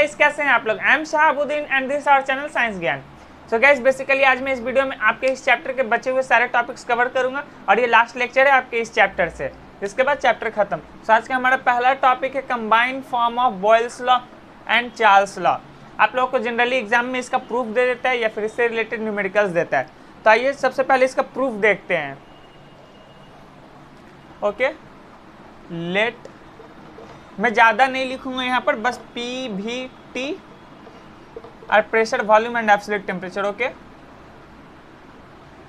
Guys, कैसे हैं आप लोग? I am Shahabuddin and this our channel science Gyan. So guys, basically आज मैं इस वीडियो में आपके इस चैप्टर के बचे हुए सारे टॉपिक्स कवर करूंगा और ये लास्ट लेक्चर है आपके इस चैप्टर से। इसके बाद चैप्टर खत्म। सो आज का हमारा पहला टॉपिक है combined form of Boyle's law and Charles law. आप लोगों को जनरली एग्जाम में इसका प्रूफ दे देता है या फिर इससे रिलेटेड न्यूमेरिकल्स देता है। तो आइए सबसे पहले इसका प्रूफ देखते हैं। ओके, लेट, मैं ज़्यादा नहीं लिखूंगा यहाँ पर, बस पी भी टी और pressure, volume and absolute temperature. Okay,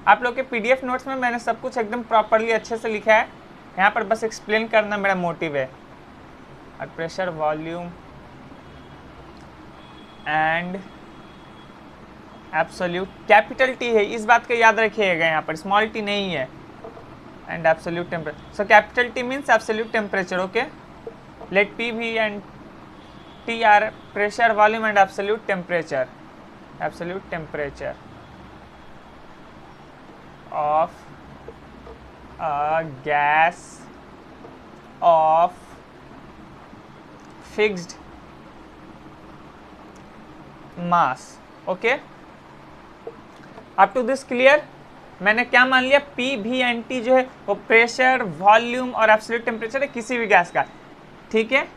आप लोग के पीडीएफ नोट्स में मैंने सब कुछ एकदम प्रॉपरली अच्छे से लिखा है, यहाँ पर बस एक्सप्लेन करना मेरा मोटिव है। और pressure, volume and absolute, capital T है, इस बात का याद रखिएगा, यहाँ पर स्मॉल टी नहीं है। And absolute temperature, so capital T means absolute temperature. Okay, let P V and T are pressure, volume and absolute temperature of a gas of fixed mass. Okay, up to this clear? मैंने क्या मान लिया, P V and T जो है वो pressure, volume और absolute temperature है किसी भी गैस का। ठीक है,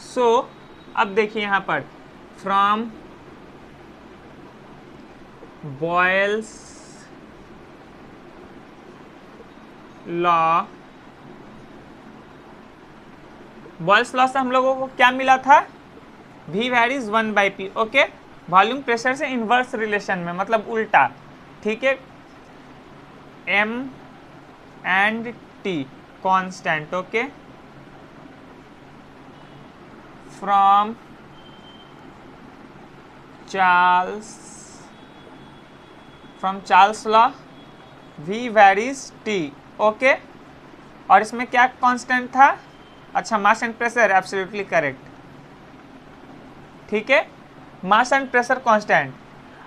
सो अब देखिए यहाँ पर from Boyle's law, Boyle's law से हम लोगों को क्या मिला था, V varies 1/P। Okay, volume pressure से इनवर्स रिलेशन में, मतलब उल्टा। ठीक है, M and T constant. Okay, from Charles law V varies T। Okay, और इसमें क्या कांस्टेंट था? अच्छा, mass and pressure, absolutely correct. ठीक है, मास एंड प्रेशर कांस्टेंट।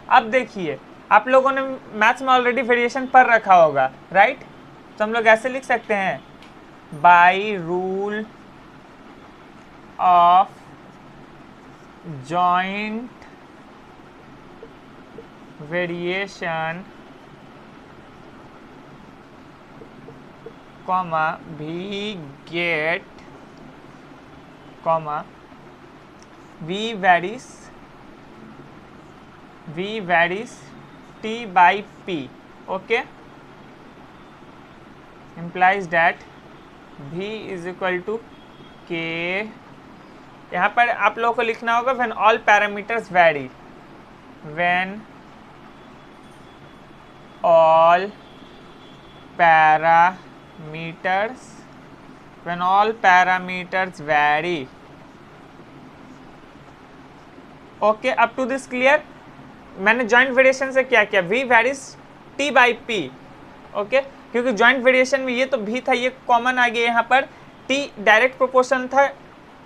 अब देखिए, आप लोगों ने मैथ्स में ऑलरेडी वेरिएशन पढ़ रखा होगा, राइट? तो हम लोग ऐसे लिख सकते हैं, by rule of joint variation, comma V get, comma V varies T by P. Okay, implies that V is equal to K। यहाँ पर आप लोगों को लिखना होगा when all parameters vary, when all parameters vary। Okay, up to this clear? मैंने joint variation से क्या किया, V varies T by P। Okay, क्योंकि जॉइंट वेरिएशन में ये तो V था, ये कॉमन आ गया, यहाँ पर T डायरेक्ट प्रोपोर्शन था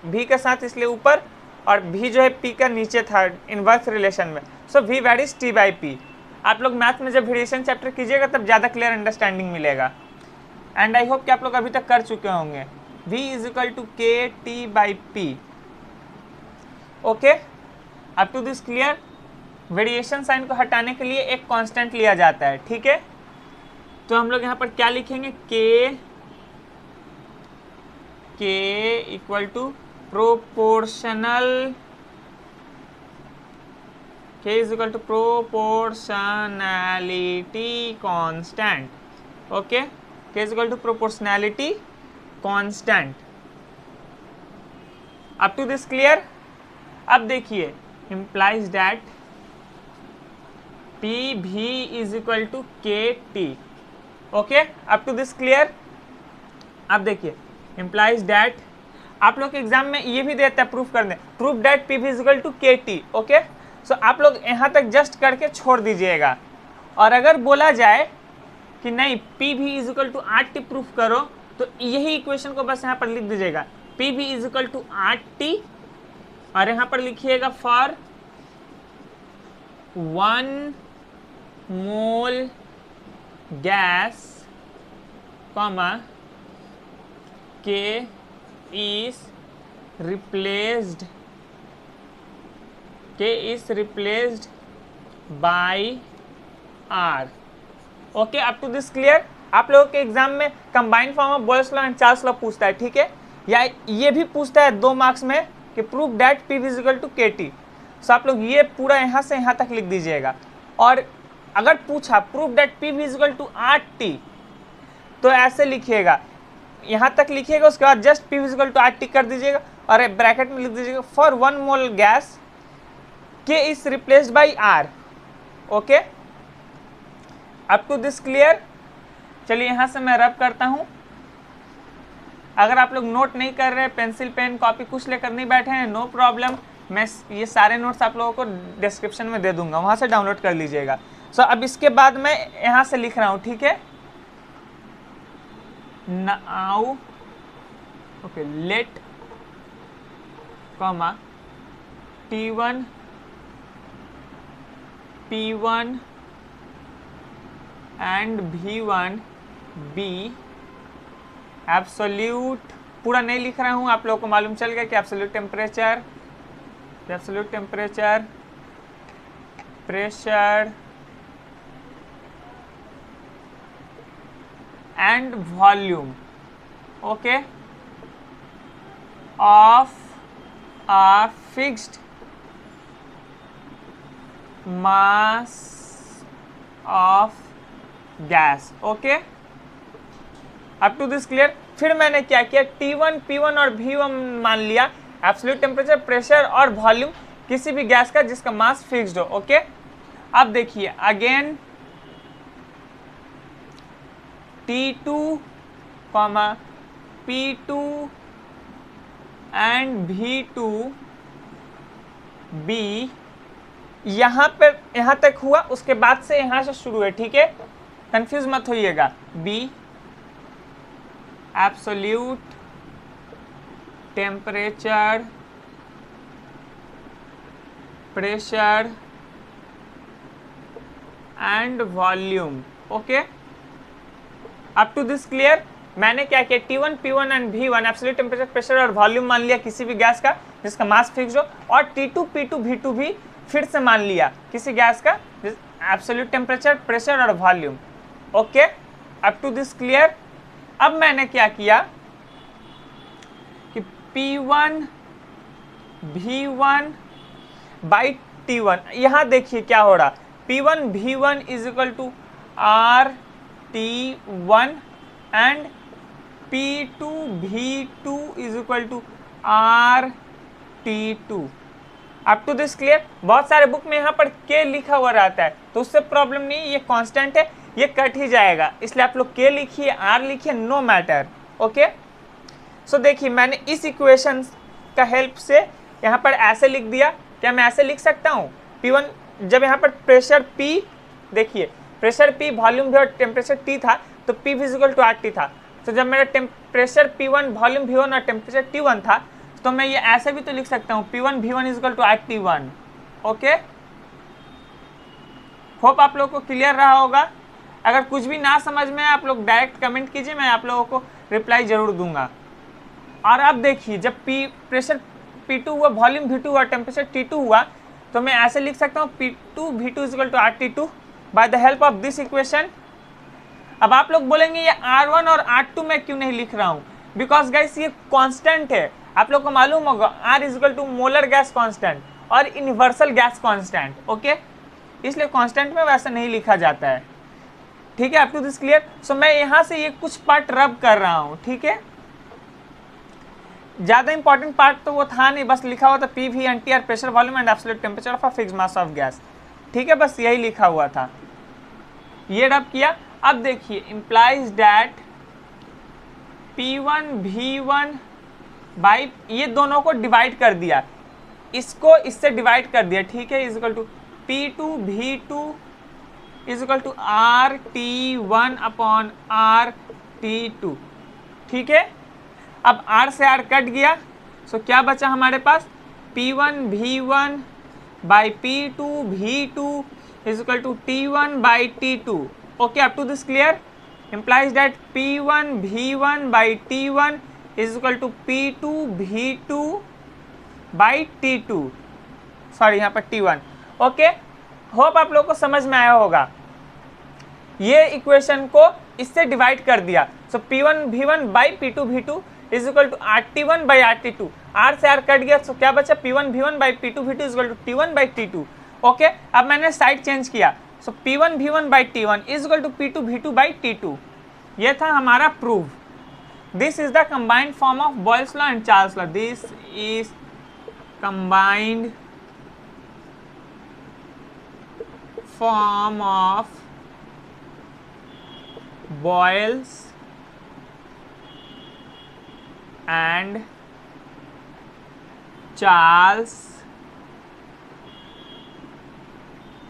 V के साथ, इसलिए ऊपर, और V जो है P का नीचे था इनवर्स रिलेशन में। सो V varies T by P। आप लोग मैथ में जब वेरिएशन चैप्टर कीजिएगा तब ज़्यादा क्लियर अंडरस्टैंडिंग मिलेगा, एंड आई होप कि आप लोग अभी तक कर चुके होंगे। V is equal to K T by P। Okay, up to this clear? Variation sign को हटाने के लिए एक कांस्टेंट लिया जाता है। ठीक है, तो हम लोग यहाँ पर क्या लिखेंगे, K equal to proportional, K is equal to proportionality constant। okay, K is equal to proportionality constant। up to this clear? अब देखिए, implies that PV is equal to KT। okay, up to this clear? अब देखिए, implies that, आप लोग के exam में ये भी देता है प्रूफ करने, proof that P V is equal to K T. Okay, so आप लोग यहाँ तक जस्ट करके छोड़ दीजिएगा, और अगर बोला जाए कि नहीं P V is equal to R T proof करो, तो यही इक्वेशन को बस यहाँ पर लिख दीजिएगा, P V is equal to R T, और यहाँ पर लिखिएगा for 1 mole gas, comma K is replaced K is replaced by R. Okay, up to this clear? आप लोगों के एग्जाम में combined form of Boyle's law and Charles law पूछता है, ठीक है, या ये भी पूछता है 2 मार्क्स में कि prove that P is equal to KT। So आप लोग ये पूरा यहाँ से यहाँ तक लिख दीजिएगा। और अगर पूछा prove that P is equal to RT, तो ऐसे लिखिएगा, यहाँ तक लिखिएगा, उसके बाद just P is equal to RT कर दीजिएगा और ब्रैकेट में लिख दीजिएगा for 1 mole gas K is replaced by R। Okay, up to this clear? चलिए यहाँ से मैं रब करता हूँ। अगर आप लोग नोट नहीं कर रहे, पेंसिल पेन कॉपी कुछ लेकर नहीं बैठे हैं, नो प्रॉब्लम, मैं ये सारे नोट्स आप लोगों को डिस्क्रिप्शन में दे दूंगा, वहाँ से डाउनलोड कर लीजिएगा। सो अब इसके बाद मैं यहाँ से लिख रहा हूँ, ठीक है, now okay let comma T1 P1 and V1 B absolute, पूरा नहीं लिख रहा हूँ, आप लोगों को मालूम चल गया कि absolute temperature, pressure and volume, okay, of a fixed mass of gas। Okay, up to this clear? फिर मैंने क्या किया, T1 P1 और V1 मान लिया एब्सोल्यूट टेम्परेचर, प्रेशर और वॉल्यूम किसी भी गैस का जिसका मास फिक्स्ड हो। ओके, अब देखिए again T2 P2 and V2 B, यहाँ तक हुआ, उसके बाद से यहाँ से शुरू है, ठीक है, कंफ्यूज मत होइएगा। B absolute temperature, pressure and volume. Okay, up to this clear? मैंने क्या किया, T1 P1 and V1 absolute temperature, pressure और वॉल्यूम मान लिया किसी भी गैस का जिसका मास फिक्स हो, और T2 P2 V2 भी फिर से मान लिया किसी गैस का एब्सोल्यूट टेम्परेचर, प्रेशर और volume. Okay, up to this clear? अब मैंने क्या किया कि P1 V1 बाई T1, यहाँ देखिए क्या हो रहा, P1 V1 is equal to RT1 and P2 V2 is equal to RT2। Up to this clear? बहुत सारे बुक में यहाँ पर K लिखा हुआ रहता है, तो उससे प्रॉब्लम नहीं, ये कांस्टेंट है, ये कट ही जाएगा, इसलिए आप लोग K लिखिए, R लिखिए, नो मैटर। ओके, सो देखिए मैंने इस इक्वेशन का हेल्प से यहाँ पर ऐसे लिख दिया। क्या मैं ऐसे लिख सकता हूँ, P1 जब यहाँ पर प्रेशर P, देखिए प्रेशर P, वॉल्यूम भी और टेम्परेचर T था, तो P इक्वल टू RT था। तो जब मेरा टेम्परेचर P1, वॉल्यूम V1 और टेम्परेचर T1 था, तो मैं ये ऐसे भी तो लिख सकता हूँ, P1 V1 is equal to RT1। Okay, hope आप लोगों को क्लियर रहा होगा। अगर कुछ भी ना समझ में आप लोग डायरेक्ट कमेंट कीजिए, मैं आप लोगों को रिप्लाई जरूर दूंगा। और अब देखिए जब प्रेशर P2 हुआ, वॉल्यूम V2 हुआ, टेम्परेचर T2 हुआ, तो मैं ऐसे लिख सकता हूँ P2 V2 is equal to RT2 by the help of this equation. अब आप लोग बोलेंगे ये R1 और R2 मैं क्यों नहीं लिख रहा हूँ, बिकॉज गाइस ये कांस्टेंट है, आप लोग को मालूम होगा R is equal to molar gas constant और यूनिवर्सल गैस कांस्टेंट। ओके, इसलिए कांस्टेंट में वैसा नहीं लिखा जाता है, ठीक है। Up to this clear? So मैं यहाँ से ये कुछ पार्ट रब कर रहा हूँ, ठीक है, ज्यादा इंपॉर्टेंट पार्ट तो वो था नहीं, बस लिखा हुआ था PV and TR, pressure, volume and absolute temperature of a fixed mass of gas, ठीक है, बस यही लिखा हुआ था, ये रब किया। अब देखिए implies that P1 V1 by, ये दोनों को डिवाइड कर दिया, इसको इससे डिवाइड कर दिया, ठीक है, is equal to P2 V2 is equal to RT1 upon RT2, ठीक है। अब R से R कट गया, सो क्या बचा हमारे पास, P1 V1 by P2 V2 is equal to T1 by T2। Okay, up to this clear? implies that P1 V1 by T1 is equal to P2 V2 by T2। Sorry यहाँ पर T1। Okay, hope आप लोगों को समझ में आया होगा। ये इक्वेशन को इससे डिवाइड कर दिया, so P1 V1 by P2 V2 is equal to RT1 by RT2। R से R कट गया, सो क्या बचा, P1 V1 by P2 V2 is equal to T1 by T2। Okay, अब मैंने साइड चेंज किया, so P1 V1 by T1 is equal to P2 V2 by T2। ये था हमारा prove. This is the combined form of Boyle's law and Charles law. This is combined form of Boyle's and Charles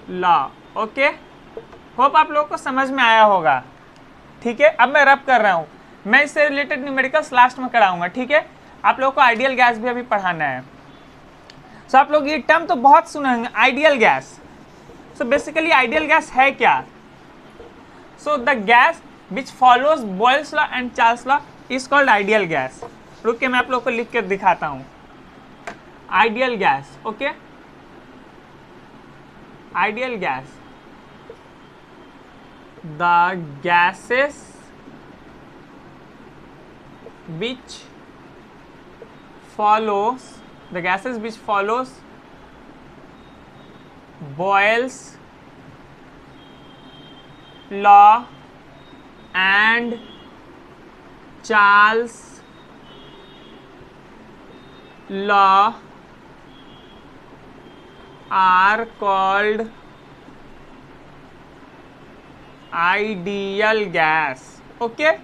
law. Okay, hope आप लोगों को समझ में आया होगा। ठीक है, अब मैं रब कर रहा हूं, मैं इससे रिलेटेड न्यूमेरिकल्स लास्ट में कराऊंगा। ठीक है, आप लोगों को आइडियल गैस भी अभी पढ़ाना है। सो आप लोग ये टर्म तो बहुत सुने होंगे, ideal gas. So basically ideal gas है क्या? So the gas which follows boils law and Charles law is called ideal gas. रुक के मैं आप लोग को लिख कर दिखाता हूं। Ideal gas, okay, ideal gas, the gases which follows Boyle's law and Charles law are called ideal gas. Okay,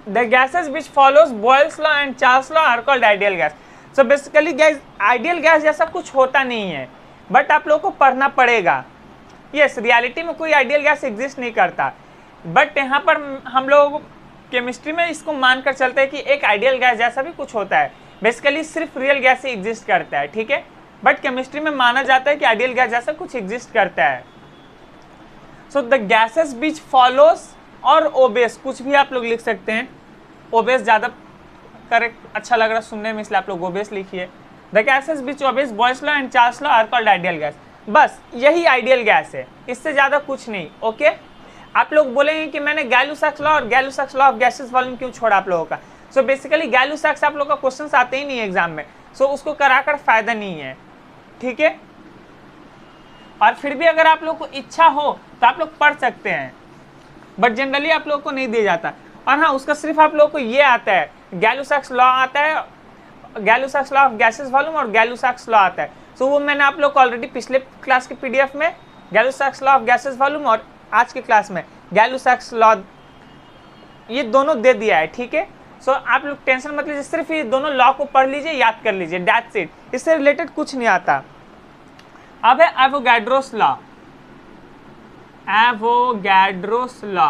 the gases which follows Boyle's law and Charles law are called ideal gas. So basically guys, ideal gas जैसा कुछ होता नहीं है, but आप लोगों को पढ़ना पड़ेगा। यस, रियलिटी में कोई आइडियल गैस एग्जिस्ट नहीं करता, बट यहाँ पर हम लोग केमिस्ट्री में इसको मानकर चलते हैं कि एक आइडियल गैस जैसा भी कुछ होता है। बेसिकली सिर्फ रियल गैस ही एग्जिस्ट करता है। ठीक है, बट केमिस्ट्री में माना जाता है कि आइडियल गैस जैसा कुछ एग्जिस्ट करता है। So the gases which follows और ओबेस, कुछ भी आप लोग लिख सकते हैं। ओबेस ज़्यादा करेक्ट अच्छा लग रहा सुनने में, इसलिए आप लोग ओबेस लिखिए। The gases which obeys Boyle's law and Charles law are called ideal gas. बस यही आइडियल गैस है, इससे ज़्यादा कुछ नहीं। ओके, आप लोग बोलेंगे कि मैंने गैलू-साक्स लॉ और गैलू-साक्स लॉ ऑफ गैसेस वॉल्यूम क्यों छोड़ा आप लोगों का। सो बेसिकली गैलू-साक्स आप लोगों का क्वेश्चन आते ही नहीं है एग्जाम में, सो उसको कराकर फायदा नहीं है। ठीक है, और फिर भी अगर आप लोग को इच्छा हो तो आप लोग पढ़ सकते हैं, बट जनरली आप लोग को नहीं दिया जाता। और हाँ, उसका सिर्फ आप लोग को ये आता है, गैलू-साक्स लॉ आता है, गैलू-साक्स लॉ ऑफ गैसेस वॉल्यूम और गैलू-साक्स लॉ आता है। सो वो मैंने आप लोग को ऑलरेडी पिछले क्लास के पीडीएफ में गैलू-साक्स लॉ ऑफ गैसेस वॉल्यूम और आज के क्लास में गैलू-साक्स लॉ, ये दोनों दे दिया है। ठीक है, सो आप लोग टेंशन मत लीजिए, सिर्फ ये दोनों लॉ को पढ़ लीजिए, याद कर लीजिए, दैट्स इट। इससे रिलेटेड कुछ नहीं आता। अब है Avogadro's law. Avogadro's law,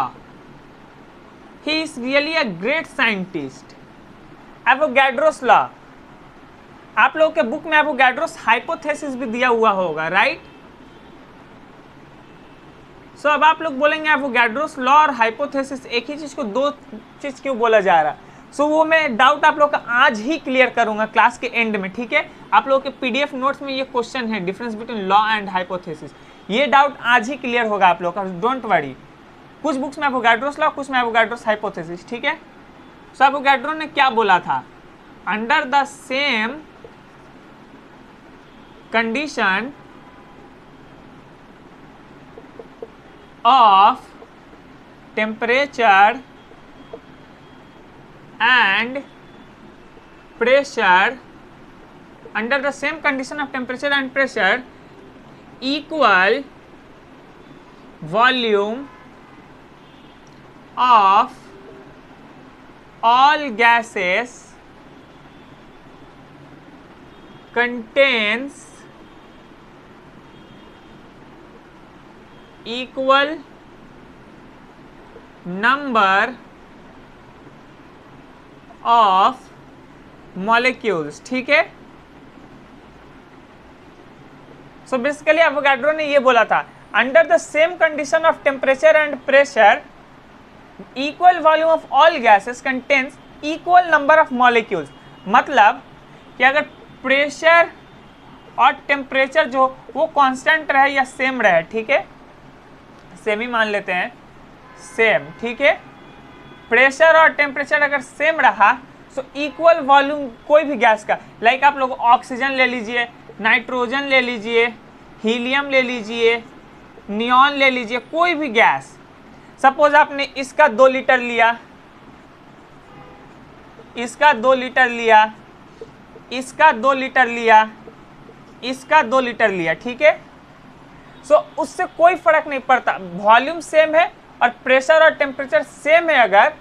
he is really a great scientist. Avogadro's law, आप लोगों के बुक में एवोगैड्रोस हाइपोथेसिस भी दिया हुआ होगा, राइट। सो अब आप लोग बोलेंगे एवोगैड्रोस लॉ और हाइपोथेसिस एक ही चीज को दो चीज क्यों बोला जा रहा है। सो वो मैं डाउट आप लोग का आज ही क्लियर करूंगा क्लास के एंड में। ठीक है, आप लोगों के पीडीएफ नोट्स में ये क्वेश्चन है, difference between law and hypothesis, ये डाउट आज ही क्लियर होगा आप लोग का, डोंट वरी। कुछ बुक्स में एवोगैड्रोस लॉ, कुछ में एवोगैड्रोस हाइपोथेसिस। ठीक है, सो एवोगैड्रो ने क्या बोला था, under the same condition of temperature and pressure, under the same condition of temperature and pressure, equal volume of all gases contains equal number of molecules। ठीक है, सो बेसिकली एवोगैड्रो ने ये बोला था, under the same condition of temperature and pressure equal volume of all gases contains equal number of molecules. मतलब कि अगर pressure और टेम्परेचर जो वो कांस्टेंट रहे या सेम रहे, ठीक है, सेम ही मान लेते हैं, सेम, ठीक है। प्रेशर और टेम्परेचर अगर सेम रहा तो इक्वल वॉल्यूम कोई भी गैस का, लाइक आप लोग ऑक्सीजन ले लीजिए, नाइट्रोजन ले लीजिए, हीलियम ले लीजिए, नियॉन ले लीजिए, कोई भी गैस, सपोज आपने इसका 2 लीटर लिया, इसका 2 लीटर लिया, इसका 2 लीटर लिया, इसका 2 लीटर लिया, ठीक है। सो उससे कोई फर्क नहीं पड़ता, वॉल्यूम सेम है और प्रेशर और टेम्परेचर सेम है अगर,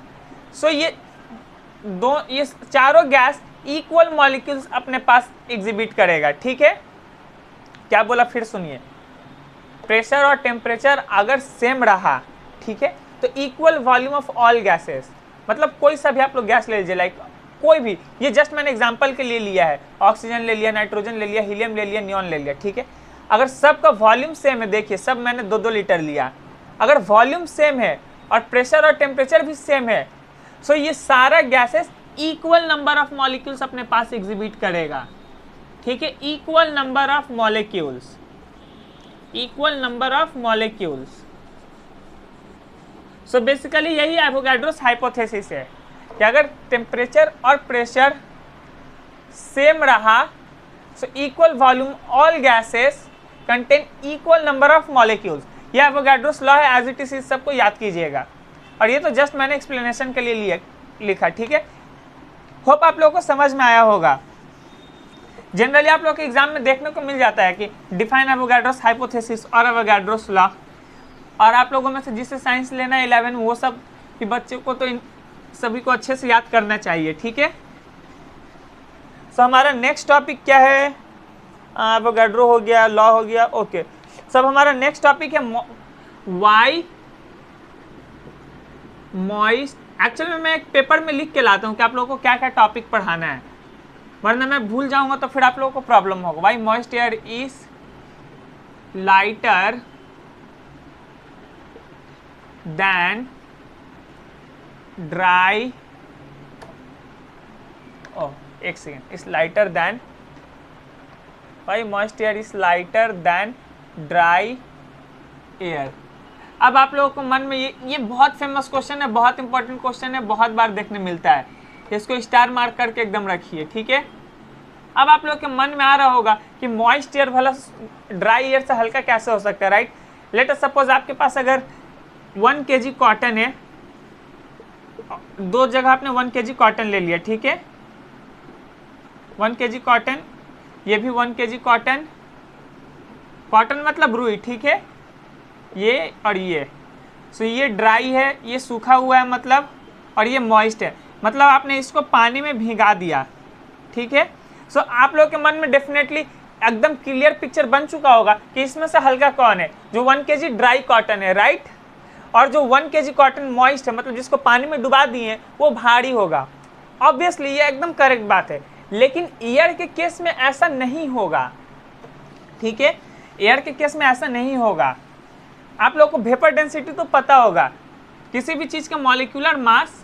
सो ये चारों गैस इक्वल मॉलिक्यूल्स अपने पास एग्जिबिट करेगा, ठीक है। क्या बोला फिर सुनिए, प्रेशर और टेम्परेचर अगर सेम रहा, ठीक है, तो equal volume of all gases, मतलब कोई सा भी आप लोग गैस ले लीजिए, लाइक कोई भी, ये जस्ट मैंने एग्जांपल के लिए लिया है, ऑक्सीजन ले लिया, नाइट्रोजन ले लिया, हीलियम ले लिया, नियॉन ले लिया, ठीक है। अगर सबका वॉल्यूम सेम है, देखिए सब मैंने 2-2 लीटर लिया, अगर वॉल्यूम सेम है और प्रेशर और टेम्परेचर भी सेम है, सो ये सारा gases equal number of molecules अपने पास एग्जिबिट करेगा, ठीक है, equal number of molecules, equal number of molecules. So basically यही एवोगाड्रोस हाइपोथेसिस है कि अगर टेम्परेचर और प्रेशर सेम रहा, so equal volume all gases contain equal number of molecules. यह एवोगाड्रोस लॉ है, एज इट इज, सबको याद कीजिएगा। और ये तो जस्ट मैंने एक्सप्लेनेशन के लिए लिखा, ठीक है। होप आप लोगों को समझ में आया होगा। जनरली आप लोग के एग्जाम में देखने को मिल जाता है कि डिफाइन एवोगाड्रोस हाइपोथेसिस और एवोगाड्रोस लॉ, और आप लोगों में से जिसे साइंस लेना है 11 वो सब कि बच्चों को तो इन सभी को अच्छे से याद करना चाहिए, ठीक है। सो हमारा नेक्स्ट टॉपिक क्या है, एवोगाड्रो हो गया, लॉ हो गया, ओके। सब हमारा नेक्स्ट टॉपिक है वाई मॉइस्ट। एक्चुअली में मैं एक पेपर में लिख के लाता हूँ कि आप लोगों को क्या क्या टॉपिक पढ़ाना है, वरना मैं भूल जाऊंगा तो फिर आप लोगों को प्रॉब्लम होगा। Why moist air is lighter than dry, एक second, is lighter than, why moist air is lighter than dry air. अब आप लोगों को मन में ये बहुत फेमस क्वेश्चन है, बहुत इंपॉर्टेंट क्वेश्चन है, बहुत बार देखने मिलता है, इसको स्टार मार्क करके एकदम रखिए, ठीक है। अब आप लोग के मन में आ रहा होगा कि मॉइस्ट एयर भला ड्राई एयर से हल्का कैसे हो सकता है, राइट। लेट अस सपोज आपके पास अगर 1 kg कॉटन है, 2 जगह आपने 1 kg कॉटन ले लिया, ठीक है, 1 kg कॉटन, ये भी 1 kg कॉटन, कॉटन मतलब रुई, ठीक है, ये और ये, सो ये ड्राई है, ये सूखा हुआ है मतलब, और ये मॉइस्ट है, मतलब आपने इसको पानी में भिगा दिया, ठीक है। सो आप लोग के मन में डेफिनेटली एकदम क्लियर पिक्चर बन चुका होगा कि इसमें से हल्का कौन है, जो 1 kg ड्राई कॉटन है, राइट, और जो 1 kg कॉटन मॉइस्ट है, मतलब जिसको पानी में डुबा दिए, वो भारी होगा। ऑब्वियसली ये एकदम करेक्ट बात है, लेकिन एयर के केस में ऐसा नहीं होगा, ठीक है, एयर के केस में ऐसा नहीं होगा। आप लोग को वेपर डेंसिटी तो पता होगा, किसी भी चीज का मॉलिक्यूलर मास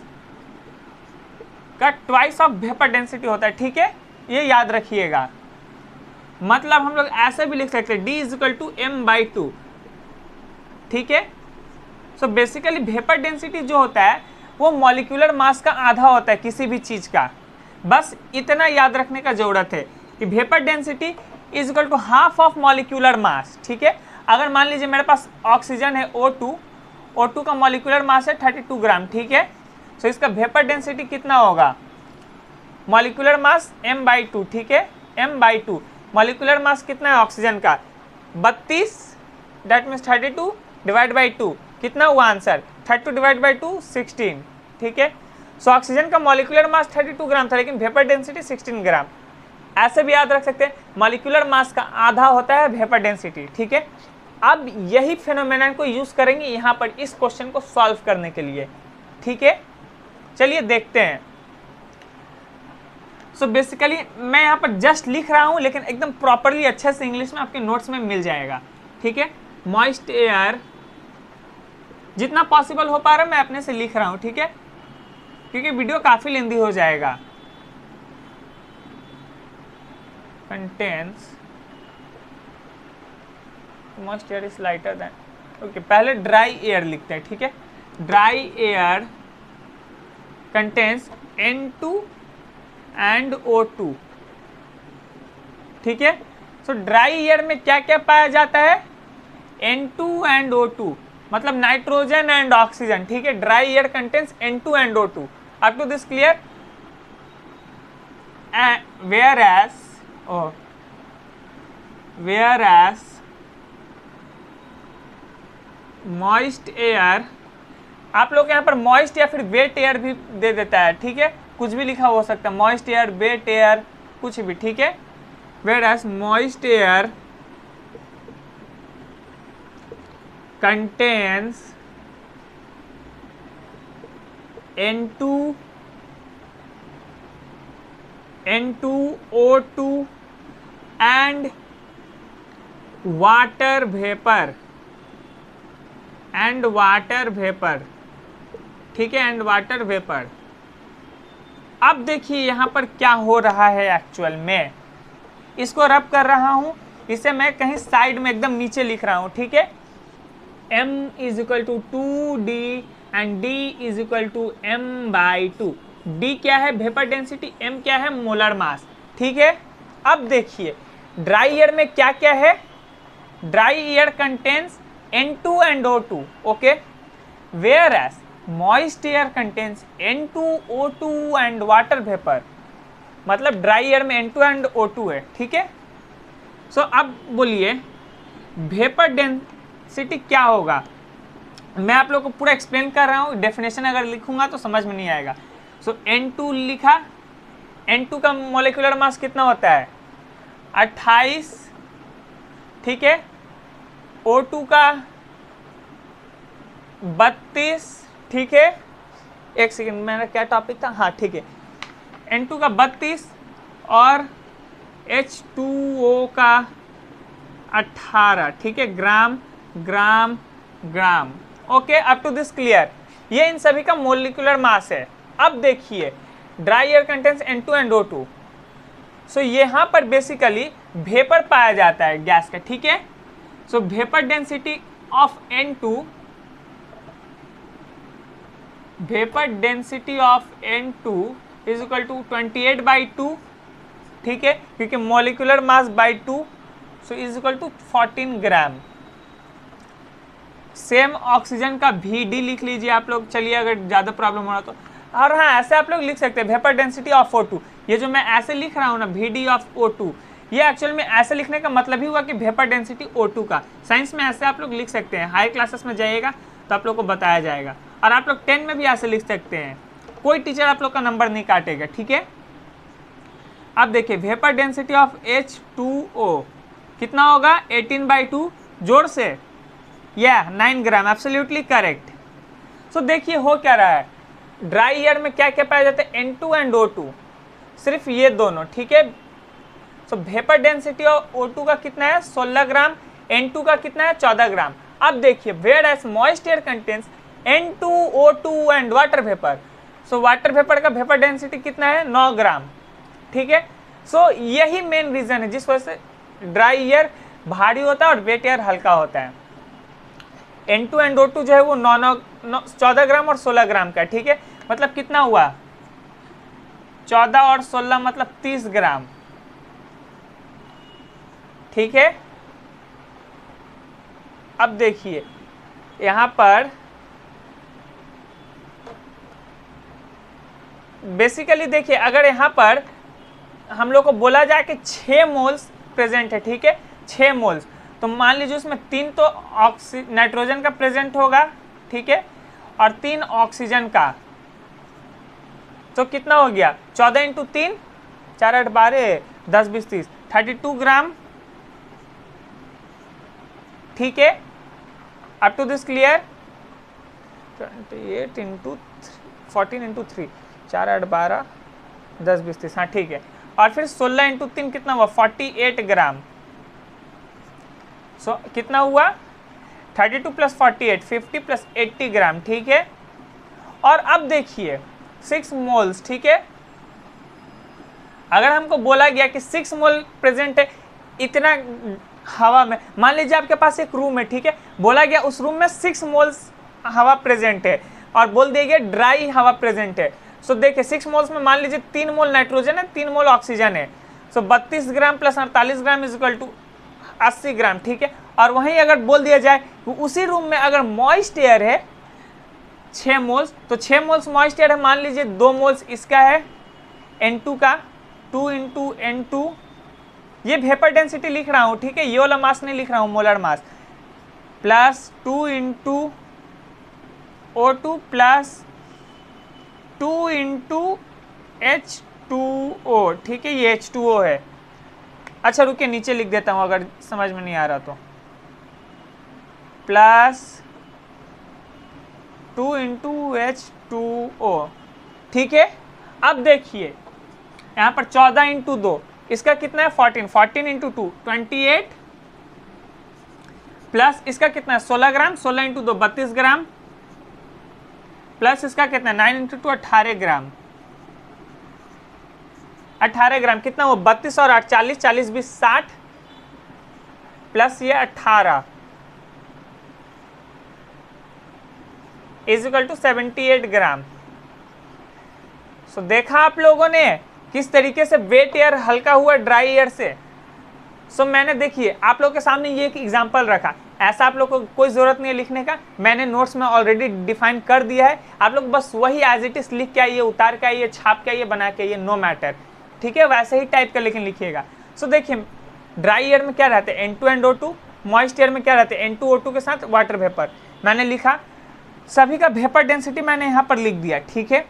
का ट्वाइस ऑफ वेपर डेंसिटी होता है, ठीक है, ये याद रखिएगा। मतलब हम लोग ऐसे भी लिख सकते हैं D=m/2, ठीक है। सो बेसिकली वेपर डेंसिटी जो होता है वो मॉलिक्यूलर मास का आधा होता है किसी भी चीज का, बस इतना याद रखने का जरूरत है कि vapour density = half of molecular mass, ठीक है। अगर मान लीजिए मेरे पास ऑक्सीजन है O2 का मॉलिक्यूलर मास है 32 ग्राम, ठीक है। सो इसका वेपर डेंसिटी कितना होगा, मॉलिक्यूलर मास m/2, ठीक है, m/2। मॉलिक्यूलर मास कितना है ऑक्सीजन का 32, दैट मीन्स 32 डिवाइड बाई 2, कितना हुआ आंसर 32 डिवाइड बाई 2 16, ठीक है। सो ऑक्सीजन का मॉलिक्यूलर मास 32 ग्राम था, लेकिन वेपर डेंसिटी 16 ग्राम। ऐसे भी याद रख सकते हैं, मॉलिक्यूलर मास का आधा होता है वेपर डेंसिटी, ठीक है। अब यही फेनोमेनन को यूज करेंगे यहाँ पर इस क्वेश्चन को सॉल्व करने के लिए, ठीक है। चलिए देखते हैं। सो बेसिकली मैं यहाँ पर जस्ट लिख रहा हूँ, लेकिन एकदम प्रॉपरली अच्छे से इंग्लिश में आपके नोट्स में मिल जाएगा, ठीक है। मॉइस्ट एयर, जितना पॉसिबल हो पा रहा है मैं अपने से लिख रहा हूँ, ठीक है, क्योंकि वीडियो काफ़ी लेंदी हो जाएगा। contains moist air is lighter than, okay पहले ड्राई एयर लिखते हैं, ठीक है। Dry air contains N2 and O2, ठीक है। सो ड्राई एयर में क्या क्या पाया जाता है, N2 एंड O2, मतलब नाइट्रोजन एंड ऑक्सीजन, ठीक है। Dry air contains N2 and O2, up to this clear. whereas moist air, आप लोग यहाँ पर मॉइस्ट या फिर वेट एयर भी दे देता है, ठीक है, कुछ भी लिखा हो सकता है, मॉइस्ट एयर, वेट एयर, कुछ भी, ठीक है। whereas moist air contains N2, O2 and water vapor, ठीक है, एंड वाटर वेपर। अब देखिए यहाँ पर क्या हो रहा है एक्चुअल में, इसको रब कर रहा हूँ, इसे मैं कहीं साइड में एकदम नीचे लिख रहा हूँ, ठीक है। m is equal to 2d and d is equal to m/2। d क्या है, वेपर डेंसिटी, m क्या है, मोलर मास, ठीक है। अब देखिए ड्राई एयर में क्या क्या है, dry air contains N2 and O2, okay, whereas moist air contains N2, O2 and water vapour, मतलब ड्राई एयर में N2 एंड O2 है, ठीक है। सो अब बोलिए वेपर डेंसिटी क्या होगा, मैं आप लोग को पूरा एक्सप्लेन कर रहा हूँ, डेफिनेशन अगर लिखूंगा तो समझ में नहीं आएगा। सो N2 लिखा, N2 का मोलिकुलर मास कितना होता है, 28, ठीक है। O2 का 32, ठीक है। एक सेकेंड, मेरा क्या टॉपिक था, हाँ ठीक है, N2 का 32 और H2O का 18, ठीक है, gram gram gram, okay, up to this clear. ये इन सभी का मोलिकुलर मास है। अब देखिए dry air contains N2 and O2, so यहाँ पर बेसिकली वेपर पाया जाता है गैस का, ठीक है। So vapour density of N2, vapour density of N2 is equal to 28/2, ठीक है, क्योंकि molecular mass by 2, so is equal to 14 gram. Same oxygen का VD लिख लीजिए आप लोग, चलिए अगर ज़्यादा प्रॉब्लम हो रहा तो, और हाँ ऐसे आप लोग लिख सकते हैं वेपर डेंसिटी ऑफ O2, ये जो मैं ऐसे लिख रहा हूँ ना VD ऑफ O2, ये एक्चुअल में ऐसे लिखने का मतलब ही हुआ कि वेपर डेंसिटी O2 का, साइंस में ऐसे आप लोग लिख सकते हैं, हाई क्लासेस में जाइएगा तो आप लोग को बताया जाएगा, और आप लोग 10 में भी ऐसे लिख सकते हैं, कोई टीचर आप लोग का नंबर नहीं काटेगा, ठीक है। अब देखिए वेपर डेंसिटी ऑफ H2O कितना होगा, 18/2, जोर से, या 9 ग्राम, एब्सोल्युटली करेक्ट। सो देखिए हो क्या रहा है, ड्राई एयर में क्या क्या पाया जाता है, N2 एंड O2, सिर्फ ये दोनों, ठीक है। So vapour density of O2 का कितना है, 16 ग्राम, N2 का कितना है, 14 ग्राम। अब देखिए whereas moist air contains N2, O2 and water vapour, so water vapour का वेपर डेंसिटी कितना है, 9 ग्राम, ठीक है। सो यही मेन रीजन है जिस वजह से ड्राई एयर भारी होता है और वेट एयर हल्का होता है। N2 एंड O2 जो है वो 14 ग्राम और 16 ग्राम का, ठीक है, मतलब कितना हुआ, 14 और 16 मतलब 30 ग्राम, ठीक है। अब देखिए यहाँ पर बेसिकली देखिए, अगर यहाँ पर हम लोग को बोला जाए कि 6 मोल्स प्रेजेंट है, ठीक है, 6 मोल्स, तो मान लीजिए उसमें 3 तो नाइट्रोजन का प्रेजेंट होगा, ठीक है, और 3 ऑक्सीजन का, तो कितना हो गया, 14 × 3, 4 8 12, 10 20 30, 32 ग्राम, ठीक है, अप टू दिस क्लियर। 28 × 14 × 3, 4 8 12, 10 20 30, हाँ ठीक है, और फिर 16 × 3 कितना हुआ, 48 ग्राम। सो कितना हुआ, 32 + 48, 50 + 80 ग्राम, ठीक है। और अब देखिए 6 मोल्स, ठीक है। अगर हमको बोला गया कि 6 मोल प्रेजेंट है इतना हवा में, मान लीजिए आपके पास एक रूम है, ठीक है, बोला गया उस रूम में 6 मोल्स हवा प्रेजेंट है और बोल दिया गया ड्राई हवा प्रेजेंट है। सो देखिए 6 मोल्स में मान लीजिए 3 मोल नाइट्रोजन है, 3 मोल ऑक्सीजन है। So 32 gram plus 48 gram is equal to 80 gram, ठीक है। और वहीं अगर बोल दिया जाए उसी रूम में अगर मॉइस्ट एयर है 6 मोल्स, तो 6 मोल्स मॉइस्ट एयर है, मान लीजिए 2 मोल्स इसका है N2 का, 2 इंटू N2, ये वेपर डेंसिटी लिख रहा हूँ, ठीक है, ये वाला मास नहीं लिख रहा हूँ, मोलर मास, plus 2 into O2 plus 2 into H2O, ठीक है, ये H2O है। अच्छा रुकिए नीचे लिख देता हूँ अगर समझ में नहीं आ रहा तो, प्लस 2 इंटू H2O, ठीक है। अब देखिए यहाँ पर 14 इंटू 2, इसका कितना है 14, 14 इंटू 2 28, प्लस इसका कितना है 16 ग्राम, 16 इंटू 2 32 ग्राम, प्लस इसका कितना है 9 इंटू 2 18 ग्राम, 18 ग्राम कितना वो 32 और 8 40, 40 20 60, प्लस ये 18 इज इक्वल टू 78 ग्राम। सो देखा आप लोगों ने किस तरीके से वेट एयर हल्का हुआ ड्राई एयर से। सो मैंने देखिए आप लोग के सामने ये एक एग्जांपल रखा, ऐसा आप लोग को कोई ज़रूरत नहीं है लिखने का, मैंने नोट्स में ऑलरेडी डिफाइन कर दिया है, आप लोग बस वही एज इट इज लिख के आइए, उतार के आइए, छाप के आइए, बना के आइए, नो मैटर, ठीक है, वैसे ही टाइप का लेकिन लिखिएगा। सो देखिए ड्राई एयर में क्या रहते हैं N2 and O2, moist air में क्या रहते हैं N2O2 के साथ वाटर वेपर, मैंने लिखा, सभी का वेपर डेंसिटी मैंने यहाँ पर लिख दिया, ठीक है।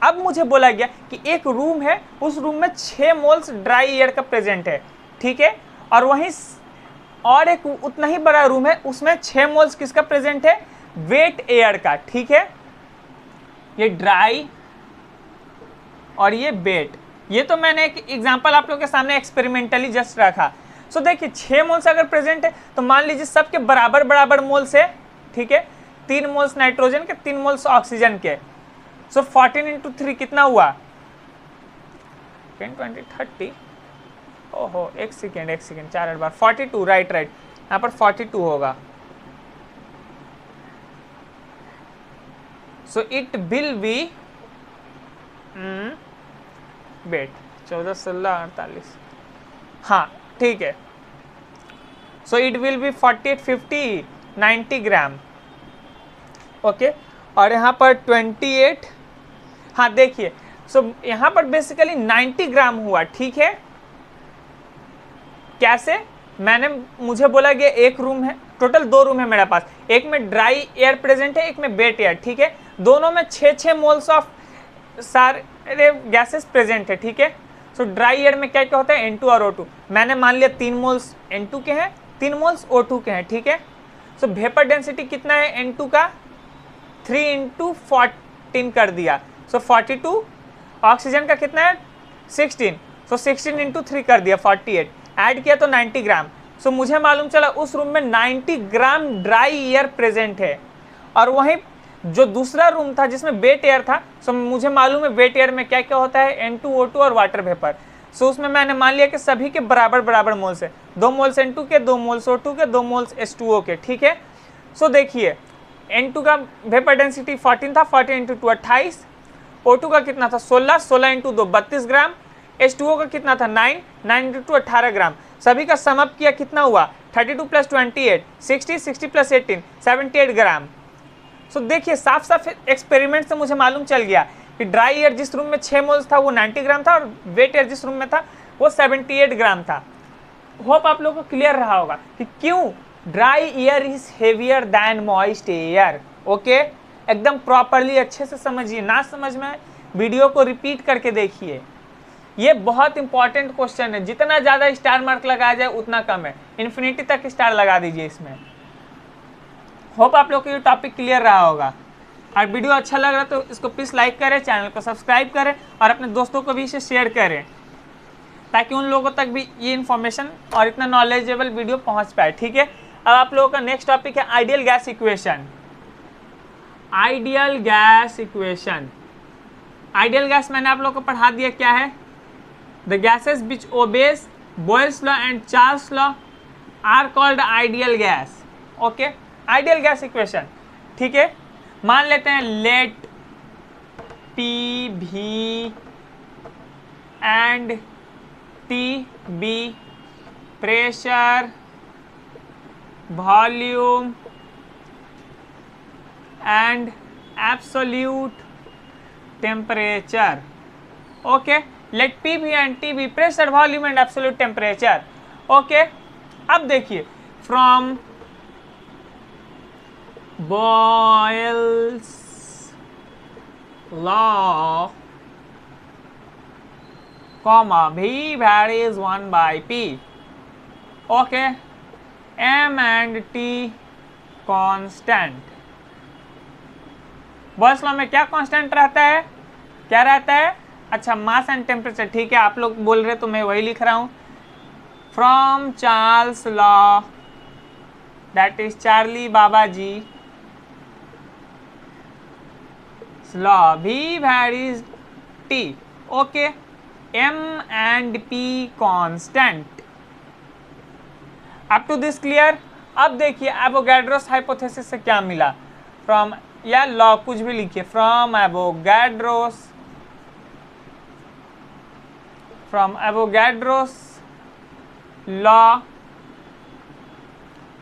अब मुझे बोला गया कि एक रूम है, उस रूम में 6 मोल्स ड्राई एयर का प्रेजेंट है, ठीक है, और वहीं और एक उतना ही बड़ा रूम है, उसमें 6 मोल्स किसका प्रेजेंट है, वेट एयर का, ठीक है। ये ड्राई और ये वेट, ये तो मैंने एक एग्जांपल आप लोगों के सामने एक्सपेरिमेंटली जस्ट रखा। सो देखिए 6 मोल्स अगर प्रेजेंट है तो मान लीजिए सबके बराबर बराबर मोल्स है, ठीक है, 3 मोल्स नाइट्रोजन के, 3 मोल्स ऑक्सीजन के। सो 14 इंटू 3 कितना हुआ 10 20 30, ओहो एक सेकेंड 4 बार 42, राइट यहाँ पर 42 होगा। So it will be weight 14 16 48, हाँ ठीक है। So it will be 48 50 90 gram, okay. और यहाँ पर 28, हाँ देखिए, सो यहाँ पर बेसिकली 90 ग्राम हुआ, ठीक है। कैसे, मुझे बोला गया एक रूम है, टोटल 2 रूम है मेरे पास, एक में ड्राई एयर प्रेजेंट है, एक में वेट एयर, ठीक है, दोनों में 6 मोल्स ऑफ सारे गैसेस प्रेजेंट है, ठीक है। सो ड्राई एयर में क्या क्या होता है N2 और O2, मैंने मान लिया 3 मोल्स N2 के हैं, 3 मोल्स O2 के हैं, ठीक है। सो वेपर डेंसिटी कितना है N2 का 3 इंटू 14 कर दिया, सो 42, ऑक्सीजन का कितना है 16, सो 16 इंटू 3 कर दिया 48, ऐड किया तो 90 ग्राम। सो मुझे मालूम चला उस रूम में 90 ग्राम ड्राई एयर प्रेजेंट है, और वहीं जो दूसरा रूम था जिसमें वेट एयर था, सो मुझे मालूम है वेट एयर में क्या क्या होता है N2O2 और वाटर वेपर। सो उसमें मैंने मान लिया कि सभी के बराबर बराबर मोल्स है, 2 मोल्स N2 के, 2 मोल्स O2 के, 2 मोल्स H2O के, ठीक है। सो देखिए N2 का वेपर डेंसिटी 14 था, 14 इंटू 2 28, O2 का कितना था 16, 16 इंटू 2 32 ग्राम, H2O का कितना था 9, 9 इंटू 2 18 ग्राम, सभी का सम अप किया कितना हुआ 32 प्लस 28 60, 60 प्लस 18 78 ग्राम। सो देखिए साफ साफ एक्सपेरिमेंट से मुझे मालूम चल गया कि ड्राई एयर जिस रूम में 6 मोल्स था वो 90 ग्राम था, और वेट एयर जिस रूम में था वो 78 ग्राम था। होप आप लोगों को क्लियर रहा होगा कि क्यों dry air is heavier than moist air, okay. एकदम प्रॉपरली अच्छे से समझिए, ना समझ में वीडियो को रिपीट करके देखिए, ये बहुत इंपॉर्टेंट क्वेश्चन है, जितना ज़्यादा स्टार मार्क लगाया जाए उतना कम है, इन्फिनिटी तक स्टार लगा दीजिए इसमें। होप आप लोग को ये टॉपिक क्लियर रहा होगा, और वीडियो अच्छा लग रहा तो इसको प्लीज़ लाइक करें, चैनल को सब्सक्राइब करें, और अपने दोस्तों को भी इसे शेयर करें, ताकि उन लोगों तक भी ये इन्फॉर्मेशन और इतना नॉलेजेबल वीडियो पहुंच पाए, ठीक है। अब आप लोगों का नेक्स्ट टॉपिक है ideal gas equation. Ideal gas equation, ideal gas मैंने आप लोगों को पढ़ा दिया क्या है, the gases which obey Boyle's law and Charles law are called ideal gas. Okay, ideal gas equation, ठीक है। मान लेते हैं let P V and T be pressure, volume and absolute temperature. Okay, let P V and T be pressure, volume and absolute temperature. Okay, अब देखिए from Boyle's law comma v varies 1 by p. Okay, m and t constant. Boyle's law में क्या constant रहता है, क्या रहता है? अच्छा, मास एंड टेम्परेचर, ठीक है। आप लोग बोल रहे तो मैं वही लिख रहा हूं। From Charles law, that is Charlie बाबा ji law, v varies t. Okay, m and p constant. up to this clear? अब देखिए एवोगैड्रोस हाइपोथेसिस से क्या मिला, फ्रॉम या लॉ कुछ भी लिखिए, from Avogadro's law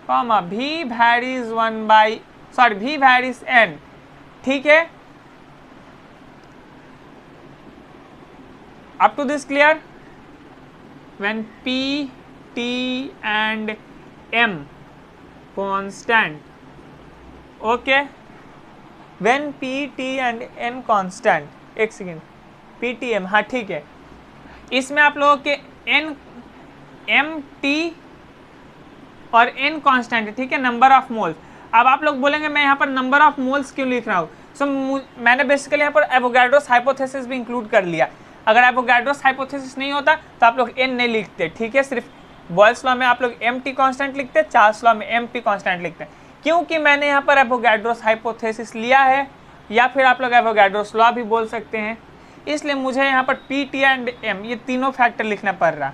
comma v varies 1 by v varies n, ठीक है। up to this clear? when p, t and m constant, okay, when p, t and n constant, एक सेकेंड, p, t, m, हाँ ठीक है। इसमें आप लोगों के n, m, t और n कांस्टेंट है, ठीक है, नंबर ऑफ मोल्स। अब आप लोग बोलेंगे मैं यहाँ पर नंबर ऑफ मोल्स क्यों लिख रहा हूँ? सो मैंने बेसिकली यहाँ पर एवोगैड्रोस हाइपोथेसिस भी इंक्लूड कर लिया। अगर एवोगैड्रोस हाइपोथेसिस नहीं होता तो आप लोग n नहीं लिखते, ठीक है। सिर्फ बॉयल्स लॉ में आप लोग mt कांस्टेंट लिखते, चार्ल्स लॉ में mp कांस्टेंट लिखते हैं। क्योंकि मैंने यहाँ पर एवोगैड्रोस हाइपोथेसिस लिया है, या फिर आप लोग एवोगैड्रोस लॉ भी बोल सकते हैं, इसलिए मुझे यहाँ पर p, t एंड m ये तीनों फैक्टर लिखना पड़ रहा,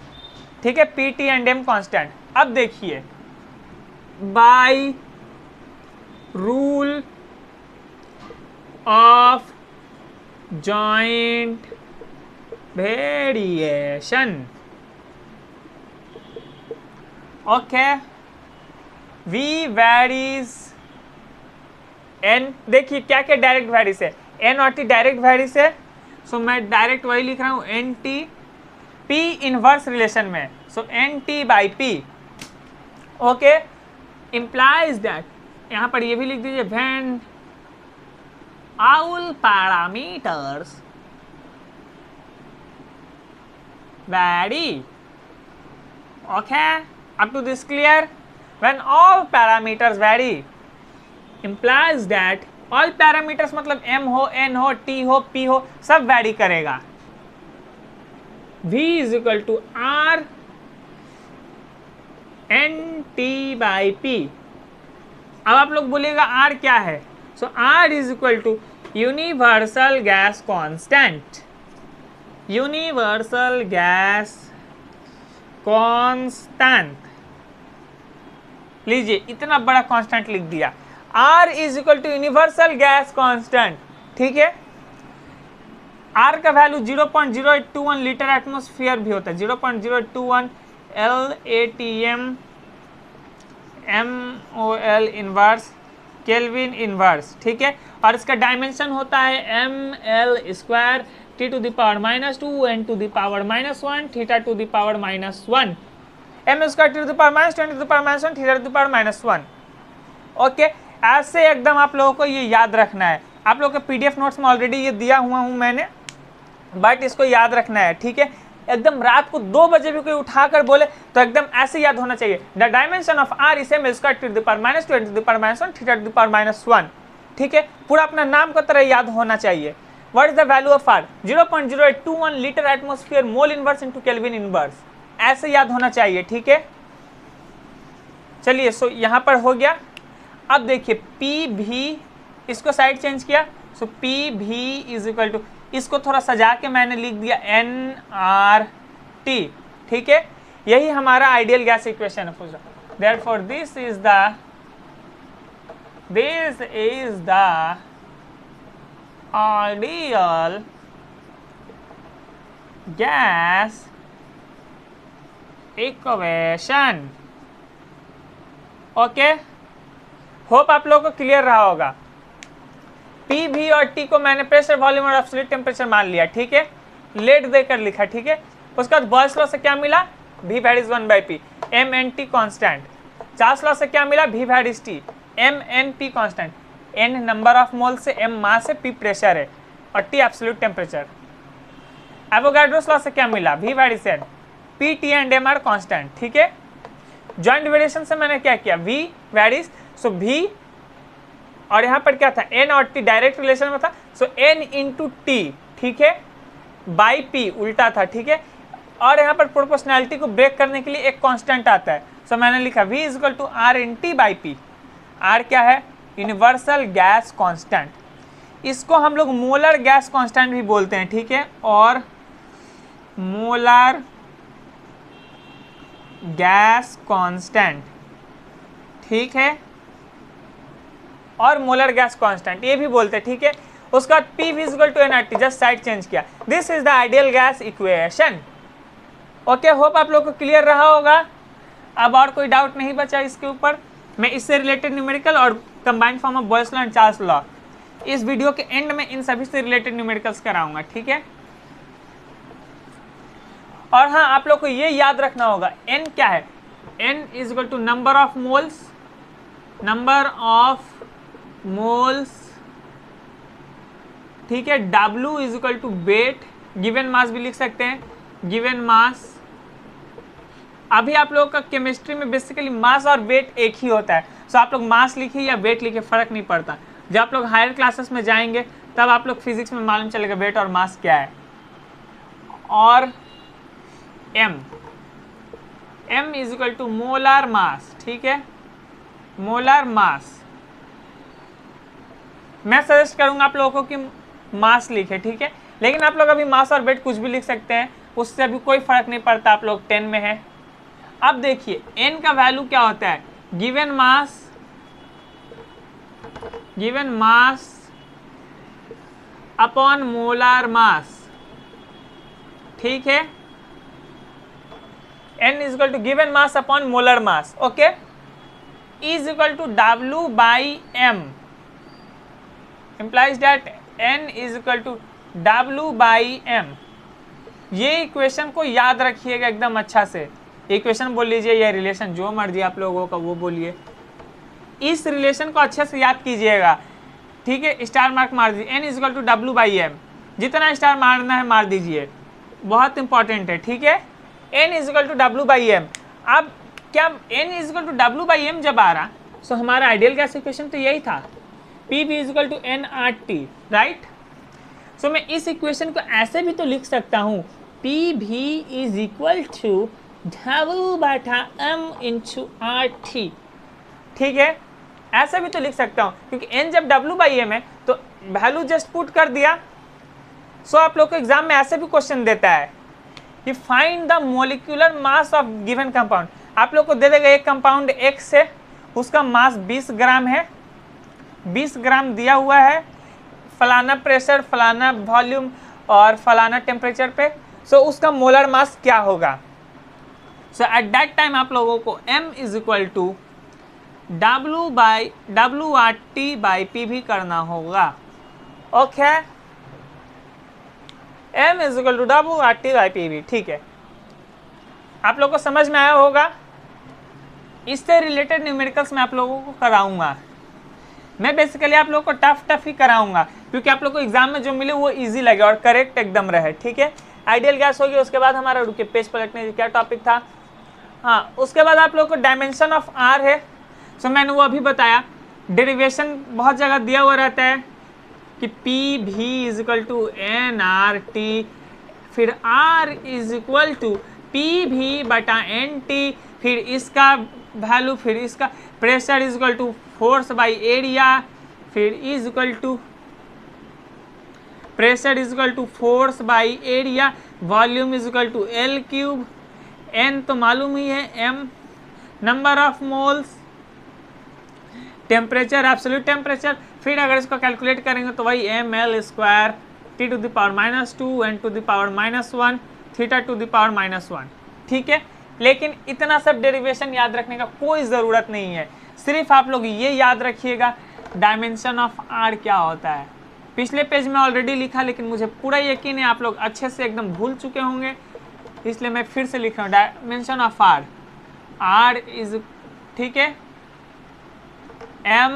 ठीक है। p, t and m constant. अब देखिए by rule of joint variation, okay, v varies n, देखिए क्या क्या डायरेक्ट वेरीज है, n और t डायरेक्ट वेरीज है। सो मैं डायरेक्ट वही लिख रहा हूँ, n t p inverse relation में, सो n t by p, okay, implies that, यहाँ पर ये भी लिख दीजिए, when all parameters vary, okay, up to this clear? when all parameters vary implies that all parameters मतलब m हो, n हो, t हो, p हो, सब वैरी करेगा। v is equal to r n t by p। अब आप लोग बोलिएगा r क्या है? सो r is equal to universal gas constant, universal gas constant, लीजिए इतना बड़ा कांस्टेंट लिख दिया, r is equal to universal gas constant, ठीक है। r का वैल्यू 0.0821 लीटर एटमॉस्फेयर भी होता है, 0.0821 LATM MOL inverse kelvin inverse, ठीक है। और इसका डायमेंशन होता है ml square t to the power -2 n to the power -1 theta to the power -1, m square t to the power -2 n to the power -1 theta to the power -1, okay. ऐसे एकदम आप लोगों को ये याद रखना है। आप लोगों के पीडीएफ नोट्स में ऑलरेडी ये दिया हुआ हूँ मैंने, बट इसको याद रखना है, ठीक है। एकदम रात को 2 बजे भी कोई उठाकर बोले तो एकदम ऐसे याद होना चाहिए, the dimension of r is m square to the power -2 n to the power -1 theta to the power -1, ठीक है। पूरा अपना नाम की तरह याद होना चाहिए। What is the value of r? 0.0821 litre atmosphere mole inverse into kelvin inverse, ऐसे याद होना चाहिए, ठीक है। चलिए, सो यहाँ पर हो गया। अब देखिए P भी, इसको साइड चेंज किया, सो P भी इज इक्वल टू, इसको थोड़ा सजा के मैंने लिख दिया NR T, ठीक है, यही हमारा आइडियल गैस इक्वेशन है। पूछ रहा therefore this is the ideal gas equation. Okay, hope आप लोगों को क्लियर रहा होगा। P, V और T को मैंने प्रेशर, वॉल्यूम और एब्सोल्यूट टेम्परेचर मान लिया, ठीक है, लेट देकर लिखा, ठीक है। उसके बाद बॉयल्स लॉ से क्या मिला, V varies 1/P, M N T constant. Charles law से क्या मिला, V varies T, M N P constant, N number of mole से, M मास है, P प्रेशर है और T absolute temperature. Avogadro's law से क्या मिला, V varies N, P T and M are constant, ठीक है। जॉइंट वेरिएशन से मैंने क्या किया, V वैरीज, सो V और यहाँ पर क्या था, N और T डायरेक्ट रिलेशन में था, सो N इंटू T, ठीक है, बाई P उल्टा था, ठीक है। और यहाँ पर प्रोपोर्शनैलिटी को ब्रेक करने के लिए एक कांस्टेंट आता है, सो मैंने लिखा V is equal to R N T by P। R क्या है, यूनिवर्सल गैस कांस्टेंट। इसको हम लोग मोलर गैस कांस्टेंट भी बोलते हैं, ठीक है, और मोलर गैस कांस्टेंट, ठीक है, और मोलर गैस कांस्टेंट ये भी बोलते हैं, ठीक है। उसका बाद P V equal to nRT, just side change किया। This is the ideal gas equation. Okay, hope आप लोग को क्लियर रहा होगा। अब और कोई डाउट नहीं बचा इसके ऊपर। मैं इससे रिलेटेड न्यूमेरिकल और combined form of Boyle's law and Charles law इस वीडियो के एंड में इन सभी से रिलेटेड न्यूमेरिकल्स कराऊंगा, ठीक है। और हाँ, आप लोग को ये याद रखना होगा, N क्या है, N is equal to number of moles, ठीक है। W is equal to weight, given mass भी लिख सकते हैं, गिवन मास। अभी आप लोगों का केमिस्ट्री में बेसिकली मास और वेट एक ही होता है, सो आप लोग मास लिखिए या वेट लिखिए, फर्क नहीं पड़ता। जब आप लोग हायर क्लासेस में जाएंगे तब आप लोग फिजिक्स में मालूम चलेगा वेट और मास क्या है। और M is equal to molar mass, ठीक है, मोलर मास। मैं सजेस्ट करूंगा आप लोगों को कि मास लिखे, ठीक है, लेकिन आप लोग अभी मास और वेट कुछ भी लिख सकते हैं, उससे अभी कोई फर्क नहीं पड़ता, आप लोग 10 में हैं। अब देखिए N का वैल्यू क्या होता है, given mass upon molar mass, ठीक है। N is equal to given mass upon molar mass, okay, is equal to W by M implies that N is equal to W by M। ये equation को याद रखिएगा एकदम अच्छा से, equation बोल लीजिए या रिलेशन, जो मर्जी आप लोगों का वो बोलिए। इस रिलेशन को अच्छे से याद कीजिएगा, ठीक है, स्टार मार्क मार दीजिए। N is equal to W by M, जितना स्टार मारना है मार दीजिए, बहुत इंपॉर्टेंट है, ठीक है। N is equal to W by M। अब क्या N is equal to W by M जब आ रहा, सो हमारा आइडियल गैस इक्वेशन तो यही था, P V is equal to nRT, right. So मैं इस इक्वेशन को ऐसे भी तो लिख सकता हूँ, P V is equal to W बटा M इंटू RT, ठीक है, ऐसे भी तो लिख सकता हूँ, क्योंकि N जब W बाई M है तो वैल्यू जस्ट पुट कर दिया। सो आप लोग को एग्जाम में ऐसे भी क्वेश्चन देता है कि find the molecular mass of given compound. आप लोग को दे देगा एक कंपाउंड X है, उसका मास 20 ग्राम है, 20 ग्राम दिया हुआ है, फलाना प्रेशर, फलाना वॉल्यूम और फलाना टेम्परेचर पे, सो उसका मोलर मास क्या होगा। सो एट दैट टाइम आप लोगों को M is equal to WRT by P भी करना होगा, okay. M is equal to WRT by P भी, ठीक है, आप लोगों को समझ में आया होगा। इससे रिलेटेड न्यूमेरिकल्स मैं आप लोगों को कराऊंगा। मैं बेसिकली आप लोगों को टफ ही कराऊंगा, क्योंकि आप लोग को एग्जाम में जो मिले वो इजी लगे और करेक्ट एकदम रहे, ठीक है। आइडियल गैस होगी, उसके बाद हमारा रुके पेज पलटने क्या टॉपिक था, हाँ, उसके बाद आप लोग को डायमेंशन ऑफ R है, सो मैंने वो अभी बताया। डेरिवेशन बहुत जगह दिया हुआ रहता है कि P V is equal to nRT, फिर R is equal to P V बटा NT, फिर इसका वैल्यू, फिर इसका pressure is equal to force by area, फिर is equal to pressure is equal to force by area, volume is equal to L cube, N तो मालूम ही है, M number of moles, temperature absolute temperature, फिर अगर इसको calculate करेंगे तो वही M L square T to the power -2 N to the power -1 theta to the power -1। ठीक है, लेकिन इतना सब डेरिवेशन याद रखने का कोई ज़रूरत नहीं है, सिर्फ आप लोग ये याद रखिएगा डायमेंशन ऑफ आर क्या होता है। पिछले पेज में ऑलरेडी लिखा, लेकिन मुझे पूरा यकीन है आप लोग अच्छे से एकदम भूल चुके होंगे, इसलिए मैं फिर से लिख रहा हूँ dimension of R. R is, ठीक है, M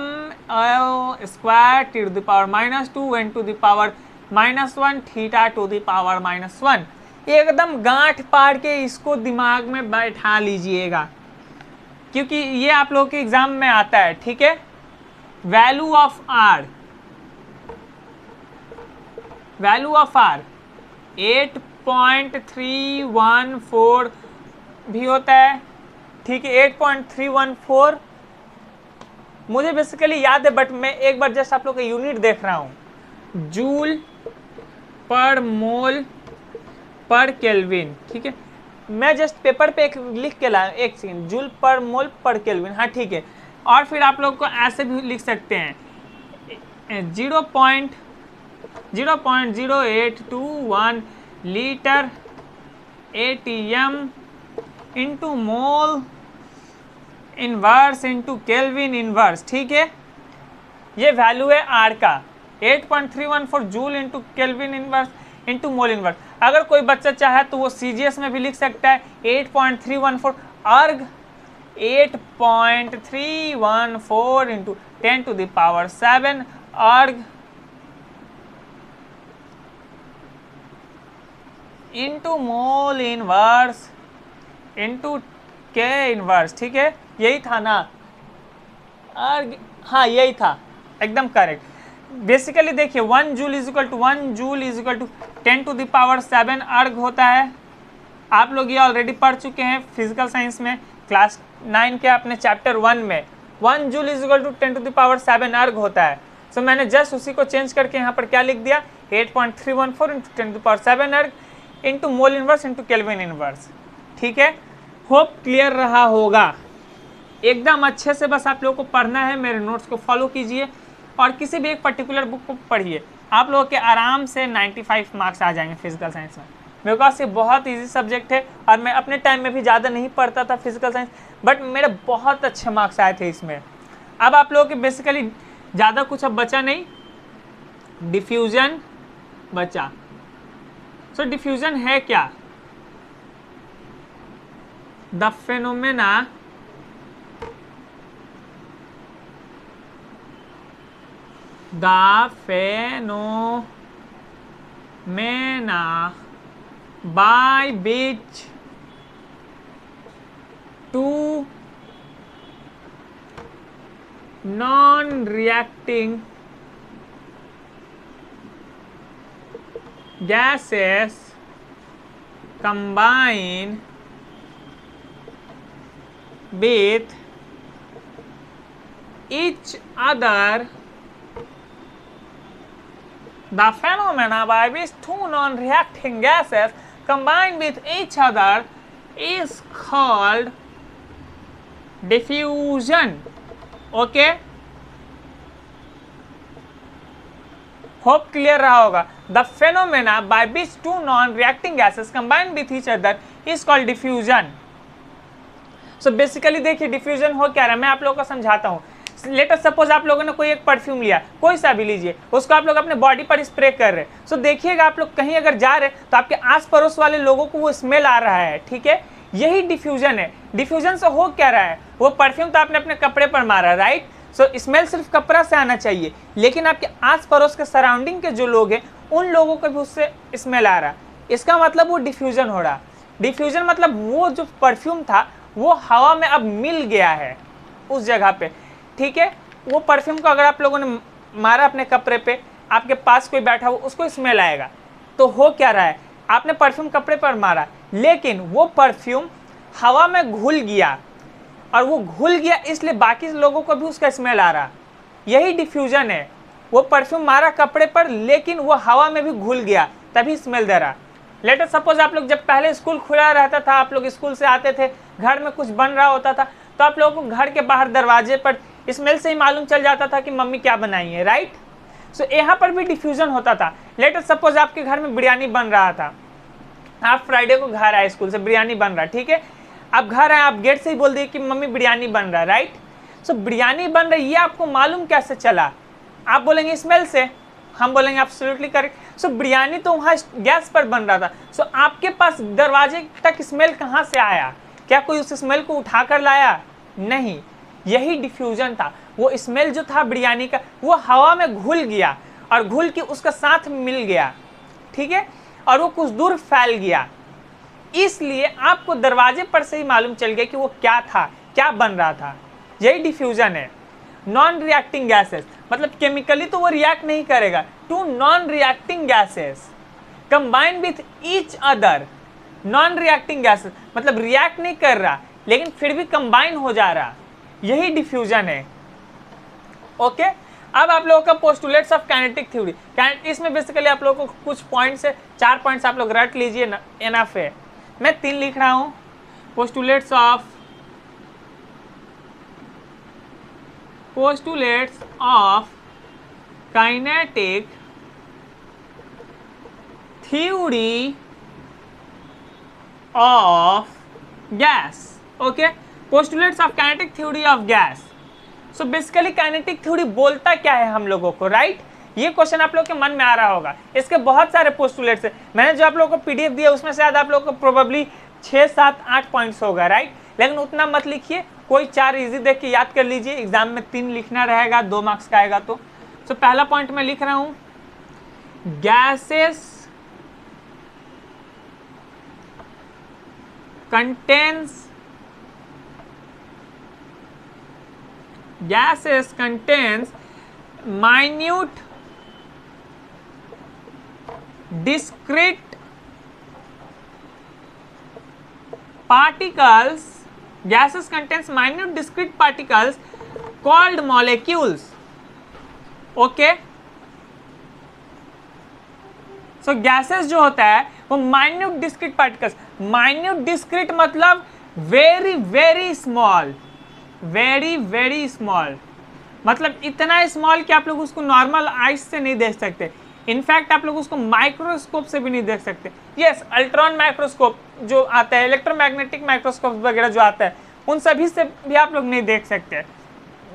L square T to the power -2 N to the power -1 theta to the power -1। एकदम गांठ पाड़ के इसको दिमाग में बैठा लीजिएगा, क्योंकि ये आप लोगों के एग्जाम में आता है। ठीक है, value of R, value of R 8.314 भी होता है। ठीक है, 8.314 मुझे बेसिकली याद है, बट मैं एक बार जस्ट आप लोग का यूनिट देख रहा हूँ, जूल पर मोल पर केल्विन। ठीक है, मैं जस्ट पेपर पे एक लिख के लाया, एक सेकेंड, जूल पर मोल पर केल्विन, हाँ ठीक है। और फिर आप लोग को ऐसे भी लिख सकते हैं 0.0821 litre ATM into mole inverse into kelvin inverse. ठीक है, ये वैल्यू है आर का, 8.314 joule into kelvin inverse into mole inverse. अगर कोई बच्चा चाहे तो वो CGS में भी लिख सकता है 8.314 अर्ग 8.314 इंटू 10 टू द पावर 7 अर्ग इंटू मोल इनवर्स इंटू के इनवर्स। ठीक है, यही था ना अर्ग, हाँ यही था, एकदम करेक्ट। बेसिकली देखिए 1 joule is equal to 1 joule is equal to 10 to the power 7 erg होता है। आप लोग ये ऑलरेडी पढ़ चुके हैं फिजिकल साइंस में, क्लास 9 के अपने चैप्टर 1 में 1 joule is equal to 10 to the power 7 erg होता है। सो मैंने जस्ट उसी को चेंज करके यहाँ पर क्या लिख दिया 8.314 इंटू 10 टू द पावर 7 अर्ग into mole inverse into kelvin inverse. ठीक है, होप क्लियर रहा होगा। एकदम अच्छे से बस आप लोगों को पढ़ना है, मेरे नोट्स को फॉलो कीजिए और किसी भी एक पर्टिकुलर बुक को पढ़िए, आप लोगों के आराम से 95 मार्क्स आ जाएंगे फिजिकल साइंस में। बिकॉज ये बहुत इजी सब्जेक्ट है और मैं अपने टाइम में भी ज़्यादा नहीं पढ़ता था फिजिकल साइंस, बट मेरे बहुत अच्छे मार्क्स आए थे इसमें। अब आप लोगों के बेसिकली ज़्यादा कुछ अब बचा नहीं, डिफ्यूजन बचा। सो डिफ्यूजन है क्या? The phenomena by which two non-reacting gases combine with each other. The phenomena by which two non-reacting gases combine with each other is called diffusion. Okay? Hope clear रहा होगा। The phenomena by which two non-reacting gases combine with each other is called diffusion. So basically देखिए diffusion हो क्या रहा है, मैं आप लोगों को समझाता हूँ। लेट अस सपोज आप लोगों ने कोई एक परफ्यूम लिया, कोई सा भी लीजिए, उसको आप लोग अपने बॉडी पर स्प्रे कर रहे हैं। सो देखिएगा आप लोग कहीं अगर जा रहे हैं तो आपके आस पड़ोस वाले लोगों को वो स्मेल आ रहा है। ठीक है, यही डिफ्यूजन है। डिफ्यूजन से हो क्या रहा है, वो परफ्यूम तो आपने अपने कपड़े पर मारा, राइट? सो स्मेल सिर्फ कपड़ा से आना चाहिए, लेकिन आपके आस पड़ोस के सराउंडिंग के जो लोग हैं उन लोगों को भी उससे स्मेल आ रहा। इसका मतलब वो डिफ्यूजन हो रहा। डिफ्यूजन मतलब वो जो परफ्यूम था वो हवा में अब मिल गया है उस जगह पे। ठीक है, वो परफ्यूम को अगर आप लोगों ने मारा अपने कपड़े पे, आपके पास कोई बैठा हो उसको स्मेल आएगा। तो हो क्या रहा है, आपने परफ्यूम कपड़े पर मारा, लेकिन वो परफ्यूम हवा में घुल गया, और वो घुल गया इसलिए बाकी लोगों को भी उसका स्मेल आ रहा। यही डिफ्यूजन है। वो परफ्यूम मारा कपड़े पर, लेकिन वो हवा में भी घुल गया, तभी स्मेल दे रहा। लेट अस सपोज आप लोग जब पहले स्कूल खुला रहता था, आप लोग स्कूल से आते थे, घर में कुछ बन रहा होता था, तो आप लोगों को घर के बाहर दरवाजे पर स्मेल से ही मालूम चल जाता था कि मम्मी क्या बनाई है, राइट। सो यहाँ पर भी डिफ्यूजन होता था। लेट अस सपोज आपके घर में बिरयानी बन रहा था, आप फ्राइडे को घर आए स्कूल से, बिरयानी बन रहा है, ठीक है। आप घर आए, आप गेट से ही बोल दिए कि मम्मी बिरयानी बन रहा है, राइट। सो बिरयानी बन रही है, ये आपको मालूम कैसे चला? आप बोलेंगे स्मेल से, हम बोलेंगे एब्सोल्युटली करेक्ट। सो बिरयानी तो वहाँ गैस पर बन रहा था। सो आपके पास दरवाजे तक स्मेल कहाँ से आया? क्या कोई उस स्मेल को उठा कर लाया? नहीं, यही डिफ्यूजन था। वो स्मेल जो था बिरयानी का, वो हवा में घुल गया और घुल के उसका साथ मिल गया, ठीक है, और वो कुछ दूर फैल गया। इसलिए आपको दरवाजे पर से ही मालूम चल गया कि वो क्या था, क्या बन रहा था। यही डिफ्यूजन है। नॉन रिएक्टिंग गैसेस मतलब केमिकली तो वो रिएक्ट नहीं करेगा। Two non reacting gases combine with each other. Non reacting gases मतलब रिएक्ट नहीं कर रहा लेकिन फिर भी कंबाइन हो जा रहा, यही डिफ्यूजन है। ओके, अब आप लोगों का पोस्टुलेट्स ऑफ काइनेटिक थ्योरी। इसमें बेसिकली आप लोगों को कुछ पॉइंट्स है, 4 पॉइंट्स आप लोग रट लीजिए, एनफ है। मैं 3 लिख रहा हूं। Postulates of kinetic theory of gas. Okay, postulates of kinetic theory of gas. So basically kinetic theory बोलता क्या है हम लोगों को, राइट? ये क्वेश्चन आप लोग के मन में आ रहा होगा। इसके बहुत सारे पोस्टुलेट्स है। मैंने जो आप लोगों को पीडीएफ दिया उसमें शायद आप लोगों को प्रोबेबली 6, 7, 8 पॉइंट्स होगा, राइट? लेकिन उतना मत लिखिए, कोई 4 इजी देख के याद कर लीजिए। एग्जाम में 3 लिखना रहेगा, 2 मार्क्स का आएगा तो। सो पहला पॉइंट मैं लिख रहा हूं, gases contains minute discrete particles. Gases contains minute discrete particles called molecules. Okay, so gases जो होता है वो minute discrete particles, minute discrete मतलब very very small, very very small, मतलब इतना स्मॉल कि आप लोग उसको नॉर्मल आइज से नहीं देख सकते। इनफैक्ट आप लोग उसको माइक्रोस्कोप से भी नहीं देख सकते। यस, अल्ट्रॉन माइक्रोस्कोप जो आता है, इलेक्ट्रोमैग्नेटिक माइक्रोस्कोप वगैरह जो आता है, उन सभी से भी आप लोग नहीं देख सकते।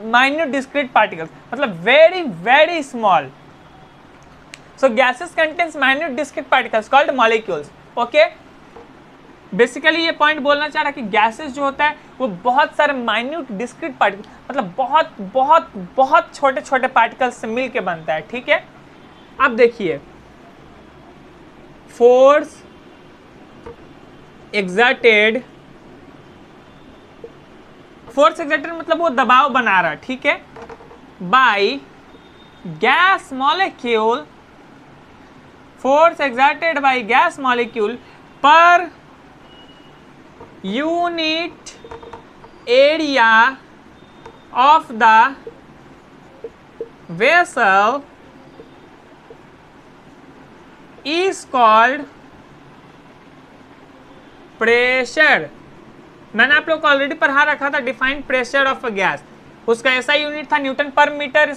माइन्यूट डिस्क्रीट पार्टिकल्स मतलब very very small. So gases contains minute discrete particles called molecules. Okay, basically ये पॉइंट बोलना चाह रहा कि गैसेस जो होता है वो बहुत सारे माइन्यूट डिस्क्रीट पार्टिकल मतलब बहुत बहुत बहुत छोटे छोटे पार्टिकल्स से मिलके बनता है, ठीक है। अब देखिए, फोर्स एग्जर्टेड मतलब वो दबाव बना रहा, ठीक है, by gas molecule, force exerted by gas molecule per unit area of the vessel is called pressure। मैंने आप लोग को ऑलरेडी पढ़ा रखा था defined pressure of a gas. उसका ऐसा यूनिट था न्यूटन पर मीटर,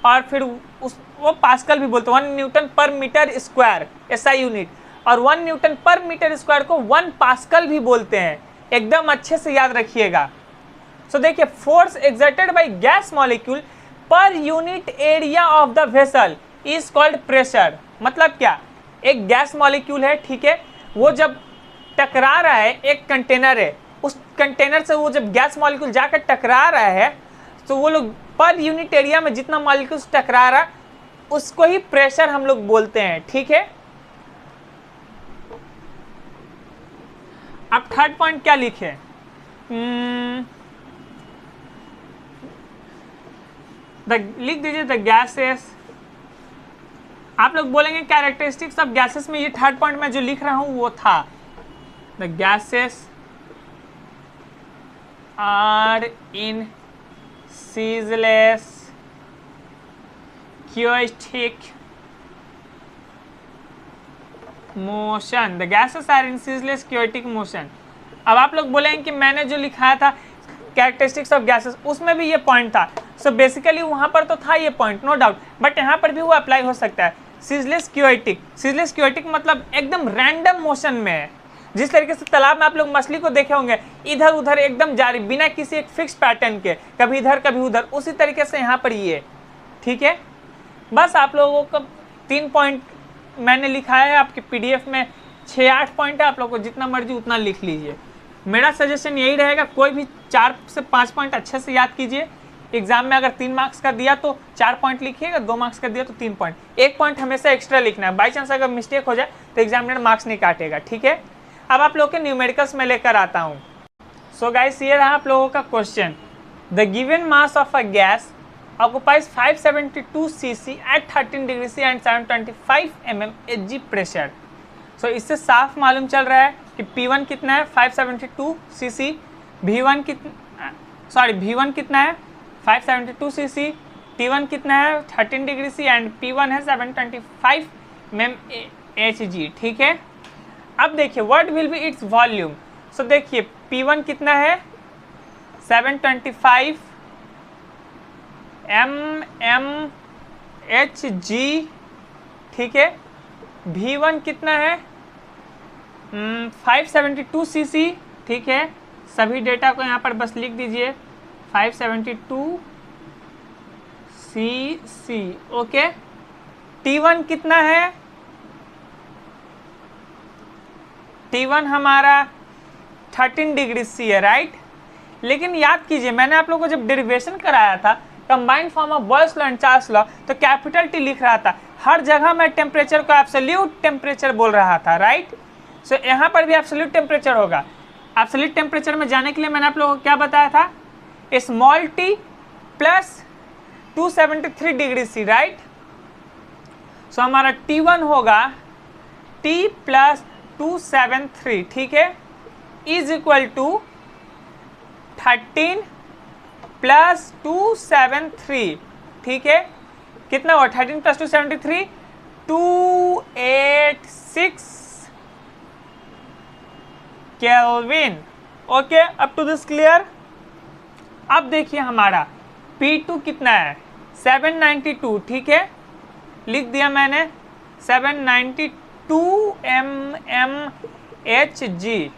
और फिर वो पास्कल भी बोलते हैं, 1 न्यूटन पर मीटर स्क्वायर ऐसा यूनिट, और 1 न्यूटन पर मीटर स्क्वायर को 1 पास्कल भी बोलते हैं। एकदम अच्छे से याद रखिएगा। सो देखिए, force exerted by gas molecule per unit area of the vessel is called pressure. मतलब क्या, एक गैस मॉलिक्यूल है, ठीक है, वो जब टकरा रहा है, एक कंटेनर है, उस कंटेनर से वो जब गैस मॉलिक्यूल जाकर टकरा रहा है तो वो लोग पर यूनिट एरिया में जितना मॉलिक्यूल्स टकरा रहा उसको ही प्रेशर हम लोग बोलते हैं, ठीक है। अब थर्ड पॉइंट क्या लिखे, लिख दीजिए द गैसेस। आप लोग बोलेंगे कैरेक्टरिस्टिक्स ऑफ गैसेस में ये थर्ड पॉइंट में जो लिख रहा हूं वो था, the gases are in ceaseless chaotic motion, the gases are in ceaseless chaotic motion. अब आप लोग बोलेंगे कि मैंने जो लिखाया था कैरेक्टरिस्टिक्स ऑफ गैसेस, उसमें भी ये पॉइंट था। सो बेसिकली वहाँ पर तो था ये पॉइंट, नो डाउट, बट यहाँ पर भी वो अप्लाई हो सकता है। सीजलेस क्योटिक मतलब एकदम रैंडम मोशन में है। जिस तरीके से तालाब में आप लोग मछली को देखे होंगे, इधर उधर एकदम जारी, बिना किसी एक फिक्स पैटर्न के, कभी इधर कभी उधर, उसी तरीके से यहाँ पर ये, ठीक है। बस आप लोगों को 3 पॉइंट मैंने लिखा है, आपके PDF में 6-8 पॉइंट है, आप लोग को जितना मर्जी उतना लिख लीजिए। मेरा सजेशन यही रहेगा, कोई भी 4 से 5 पॉइंट अच्छे से याद कीजिए। एग्जाम में अगर 3 मार्क्स का दिया तो 4 पॉइंट लिखिएगा, 2 मार्क्स का दिया तो 3 पॉइंट, 1 पॉइंट हमेशा एक्स्ट्रा लिखना है। बाई चांस अगर मिस्टेक हो जाए तो एग्जामिनर मार्क्स नहीं काटेगा, ठीक है। अब आप लोग के न्यूमेरिकल्स में लेकर आता हूँ। सो गाइस, ये रहा आप लोगों का question. The given mass of a gas occupies 572 cc at 13 degree C and 725 mm Hg pressure. So इससे साफ मालूम चल रहा है कि P1 कितना है 572 cc, V1 कितना है 572 cc, T1 कितना है 13 डिग्री C एंड P1 है 725 mm Hg, ठीक है। अब देखिए what will be its volume. So देखिए P1 कितना है 725 mmHg, ठीक है। V1 कितना है 572 cc, ठीक है। सभी डेटा को यहाँ पर बस लिख दीजिए 572 cc, ओके। T1 कितना है, T1 हमारा 13 डिग्री C है, राइट। लेकिन याद कीजिए मैंने आप लोगों को जब डेरिवेशन कराया था combined form of Boyle's law and Charles law, तो कैपिटल T लिख रहा था, हर जगह मैं टेम्परेचर को एब्सोल्यूट टेम्परेचर बोल रहा था, राइट। सो यहाँ पर भी एब्सोल्यूट टेम्परेचर होगा। एब्सोल्यूट टेम्परेचर में जाने के लिए मैंने आप लोगों को क्या बताया था, small t plus 273 degree C, right. So हमारा T1 होगा T प्लस 273, ठीक है, इज इक्वल टू 13 प्लस 273, ठीक है। कितना हुआ 13 plus 273 286 kelvin, okay. Up to this clear. अब देखिए हमारा P2 कितना है 792, ठीक है, लिख दिया मैंने 792 mmHg।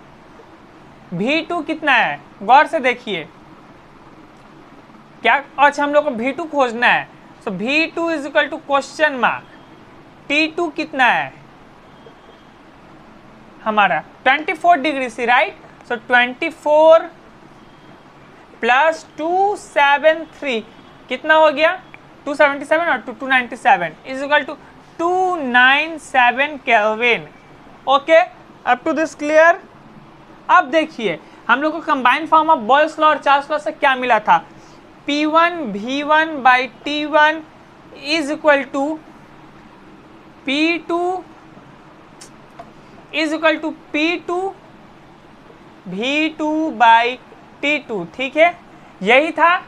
V2 कितना है, गौर से देखिए क्या, अच्छा हम लोग को V2 खोजना है। So V2 is equal to question mark, T2 कितना है हमारा 24 degree C, right. So 24 plus 273 कितना हो गया 277 और 297 is equal to 297 kelvin, okay. Up to this clear. अब देखिए हम लोग को combined form of Boyle's law और चार्ल्स लॉ से क्या मिला था, P1 V1 by T1 is equal to P2 is equal to P2 V2 by T2, ठीक है, यही था।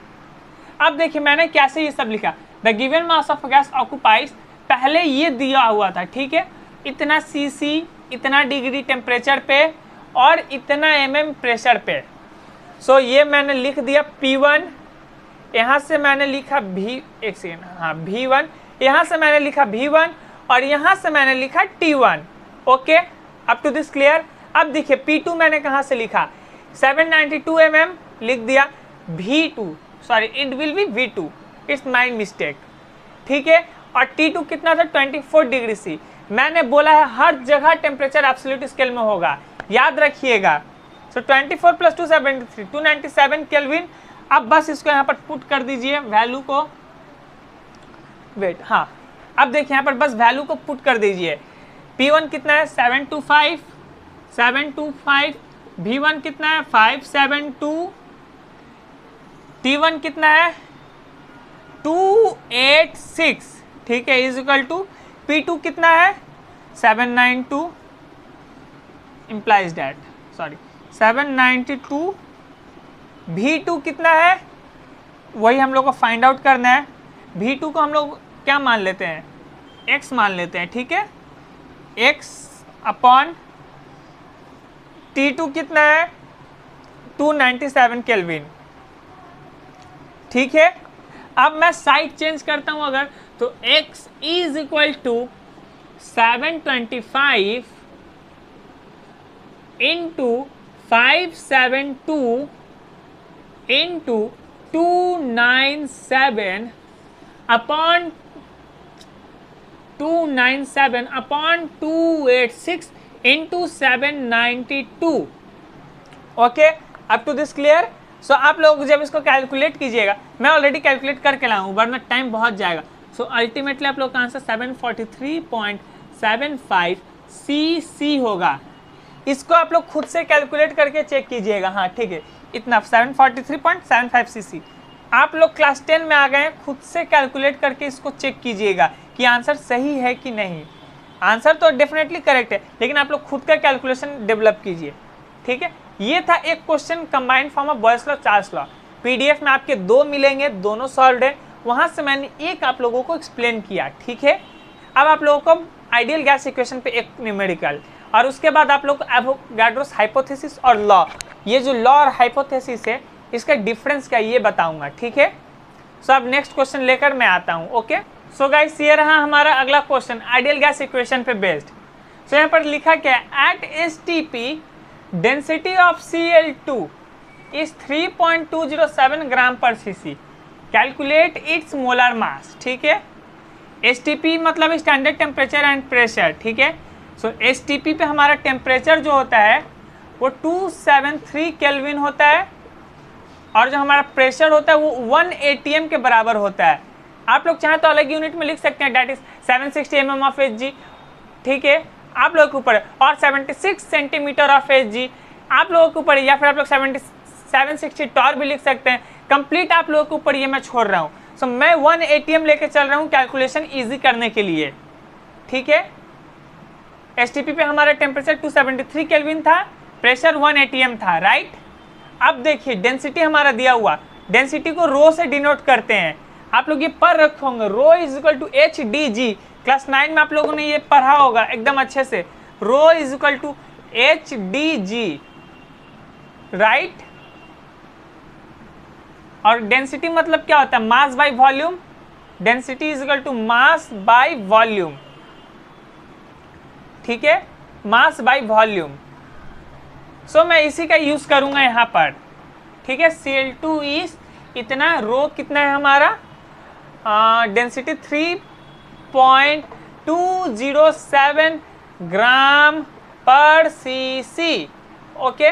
अब देखिए मैंने कैसे ये सब लिखा, the given mass of gas occupies, पहले ये दिया हुआ था, ठीक है, इतना cc, इतना डिग्री टेम्परेचर पे और इतना mm प्रेशर पे। सो ये मैंने लिख दिया P1, यहाँ से मैंने लिखा एक सेकेंड, हाँ V1, यहाँ से मैंने लिखा V1 और यहाँ से मैंने लिखा T1, okay. Up to this clear. अब देखिए P2 मैंने कहाँ से लिखा 792 mm लिख दिया, V2 sorry it will B V2, it's my mistake, ठीक है। और T2 कितना था 24 डिग्री C। मैंने बोला है हर जगह टेम्परेचर एब्सोल्यूट स्केल में होगा, याद रखिएगा। सो 24 प्लस 273 297 केल्विन। अब बस इसको यहाँ पर पुट कर दीजिए वैल्यू को, वेट, हाँ अब देखिए यहाँ पर बस वैल्यू को पुट कर दीजिए। P1 कितना है 725 V1 कितना है 572, T1 कितना है 286, ठीक है, इज इक्वल टू P2 कितना है 792 implies that, सॉरी 792, V2 कितना है वही हम लोग को फाइंड आउट करना है। V2 को हम लोग क्या मान लेते हैं, X मान लेते हैं, ठीक है, X अपॉन T2 कितना है 297 केल्विन। ठीक है, अब मैं साइड चेंज करता हूं अगर, तो x is equal to 725 into 572 into 297 upon 286 into 792। Okay, up to this clear. So आप लोग जब इसको कैलकुलेट कीजिएगा, मैं ऑलरेडी कैलकुलेट करके लाऊं वरना टाइम बहुत जाएगा। सो अल्टीमेटली आप लोग का आंसर 743.75 cc होगा। इसको आप लोग खुद से कैलकुलेट करके चेक कीजिएगा। हाँ ठीक है, इतना 743.75 cc। आप लोग क्लास 10 में आ गए हैं, खुद से कैलकुलेट करके इसको चेक कीजिएगा कि आंसर सही है कि नहीं। आंसर तो डेफिनेटली करेक्ट है, लेकिन आप लोग खुद का कैलकुलेशन डेवलप कीजिए। ठीक है, ये था एक question combined form of boys law, Charles law. PDF में आपके 2 मिलेंगे, दोनों सॉल्व्ड है। वहां से मैंने एक आप लोगों को एक्सप्लेन किया। ठीक है, अब आप लोगों को आइडियल गैस इक्वेशन पे एक न्यूमेरिकल, और उसके बाद आप लोग को एवोगाड्रोस हाइपोथेसिस और लॉ, ये जो लॉ और हाइपोथेसिस है इसका डिफरेंस क्या ये बताऊंगा। ठीक है, सो अब नेक्स्ट क्वेश्चन लेकर मैं आता हूँ। ओके, सो गाइस ये रहा हमारा अगला क्वेश्चन आइडियल गैस इक्वेशन पे बेस्ड। सो यहाँ पर लिखा क्या है, at STP density of Cl2 is 3.207 gram per cc, calculate its molar mass. ठीक है, एसटीपी मतलब स्टैंडर्ड टेम्परेचर एंड प्रेशर। ठीक है, सो एसटीपी पे हमारा टेम्परेचर जो होता है वो 273 केल्विन होता है, और जो हमारा प्रेशर होता है वो 1 atm के बराबर होता है। आप लोग चाहें तो अलग यूनिट में लिख सकते हैं, that is 760 mm of Hg। ठीक है, आप लोगों के ऊपर है, और 76 सेंटीमीटर ऑफ Hg आप लोगों के ऊपर है, या फिर आप लोग 760 टॉर भी लिख सकते हैं। कंप्लीट आप लोगों के ऊपर ये मैं छोड़ रहा हूँ। सो मैं 1 atm लेके चल रहा हूँ कैलकुलेशन इजी करने के लिए। ठीक है, एसटीपी पे हमारा टेम्परेचर 273 केल्विन था, प्रेशर 1 atm था। राइट, अब देखिए डेंसिटी हमारा दिया हुआ, डेंसिटी को रो से डिनोट करते हैं। आप लोग ये पढ़ रखे होंगे, rho is equal to HdG। Class 9 में आप लोगों ने ये पढ़ा होगा एकदम अच्छे से, rho is equal to HdG। Right, और डेंसिटी मतलब क्या होता है, mass by volume. Density is equal to mass by volume. ठीक है, मास बाय वॉल्यूम। सो मैं इसी का यूज करूंगा यहाँ पर। ठीक है, Cl2 इज इतना, रो कितना है हमारा, density 3.207 gram per CC. Okay,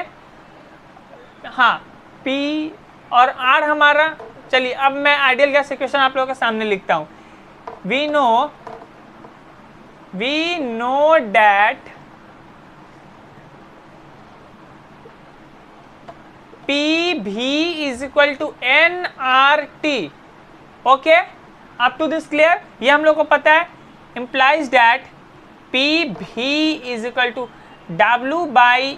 हाँ, P और R हमारा। चलिए अब मैं आइडियल गैस इक्वेशन आप लोगों के सामने लिखता हूँ। We know that PV is equal to nRT। Okay, up to this clear, ये हम लोग को पता है। implies that PV is equal to W by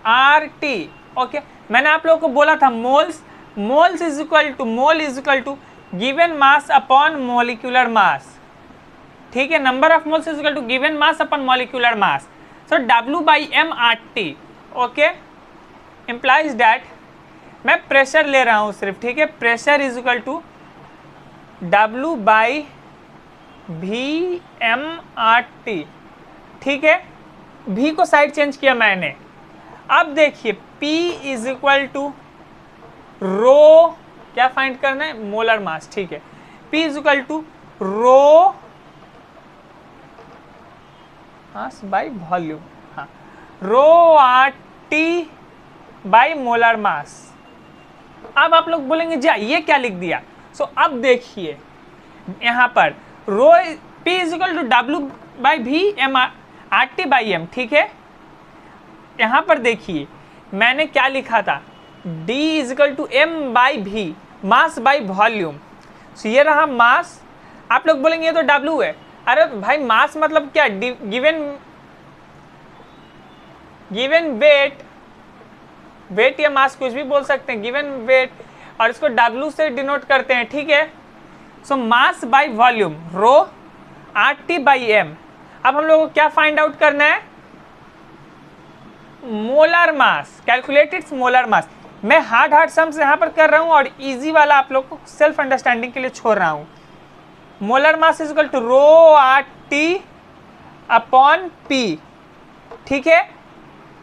mRT। Okay, मैंने आप लोगों को बोला था moles is equal to, mole is equal to given mass upon molecular mass. ठीक है, number of moles is equal to given mass upon molecular mass. So W by mRT। Okay, implies that मैं pressure ले रहा हूँ सिर्फ। ठीक है, pressure is equal to W by VmRT। ठीक है, V को साइड चेंज किया मैंने। अब देखिए P is equal to rho, क्या फाइंड करना है, मोलर मास। ठीक है, P is equal to rho mass by volume. हाँ, rho RT by molar mass. अब आप लोग बोलेंगे जी ये क्या लिख दिया। सो अब देखिए यहाँ पर rho P is equal to W by V RT by M। ठीक है, यहाँ पर देखिए मैंने क्या लिखा था, D is equal to M by V, mass by volume. So ये रहा मास। आप लोग बोलेंगे ये तो W है। अरे भाई मास मतलब क्या, गिवन वेट या मास कुछ भी बोल सकते हैं, गिवन वेट, और इसको W से डिनोट करते हैं। ठीक है, सो मास बाय वॉल्यूम रो, RT/m। अब हम लोगों को क्या फाइंड आउट करना है? मोलर मास, कैलकुलेट इट्स मोलर मास। मैं हार्ड सम्स यहाँ पर कर रहा हूँ और इजी वाला आप लोग को सेल्फ अंडरस्टैंडिंग के लिए छोड़ रहा हूँ। Molar mass is equal to ρRT/P, ठीक है।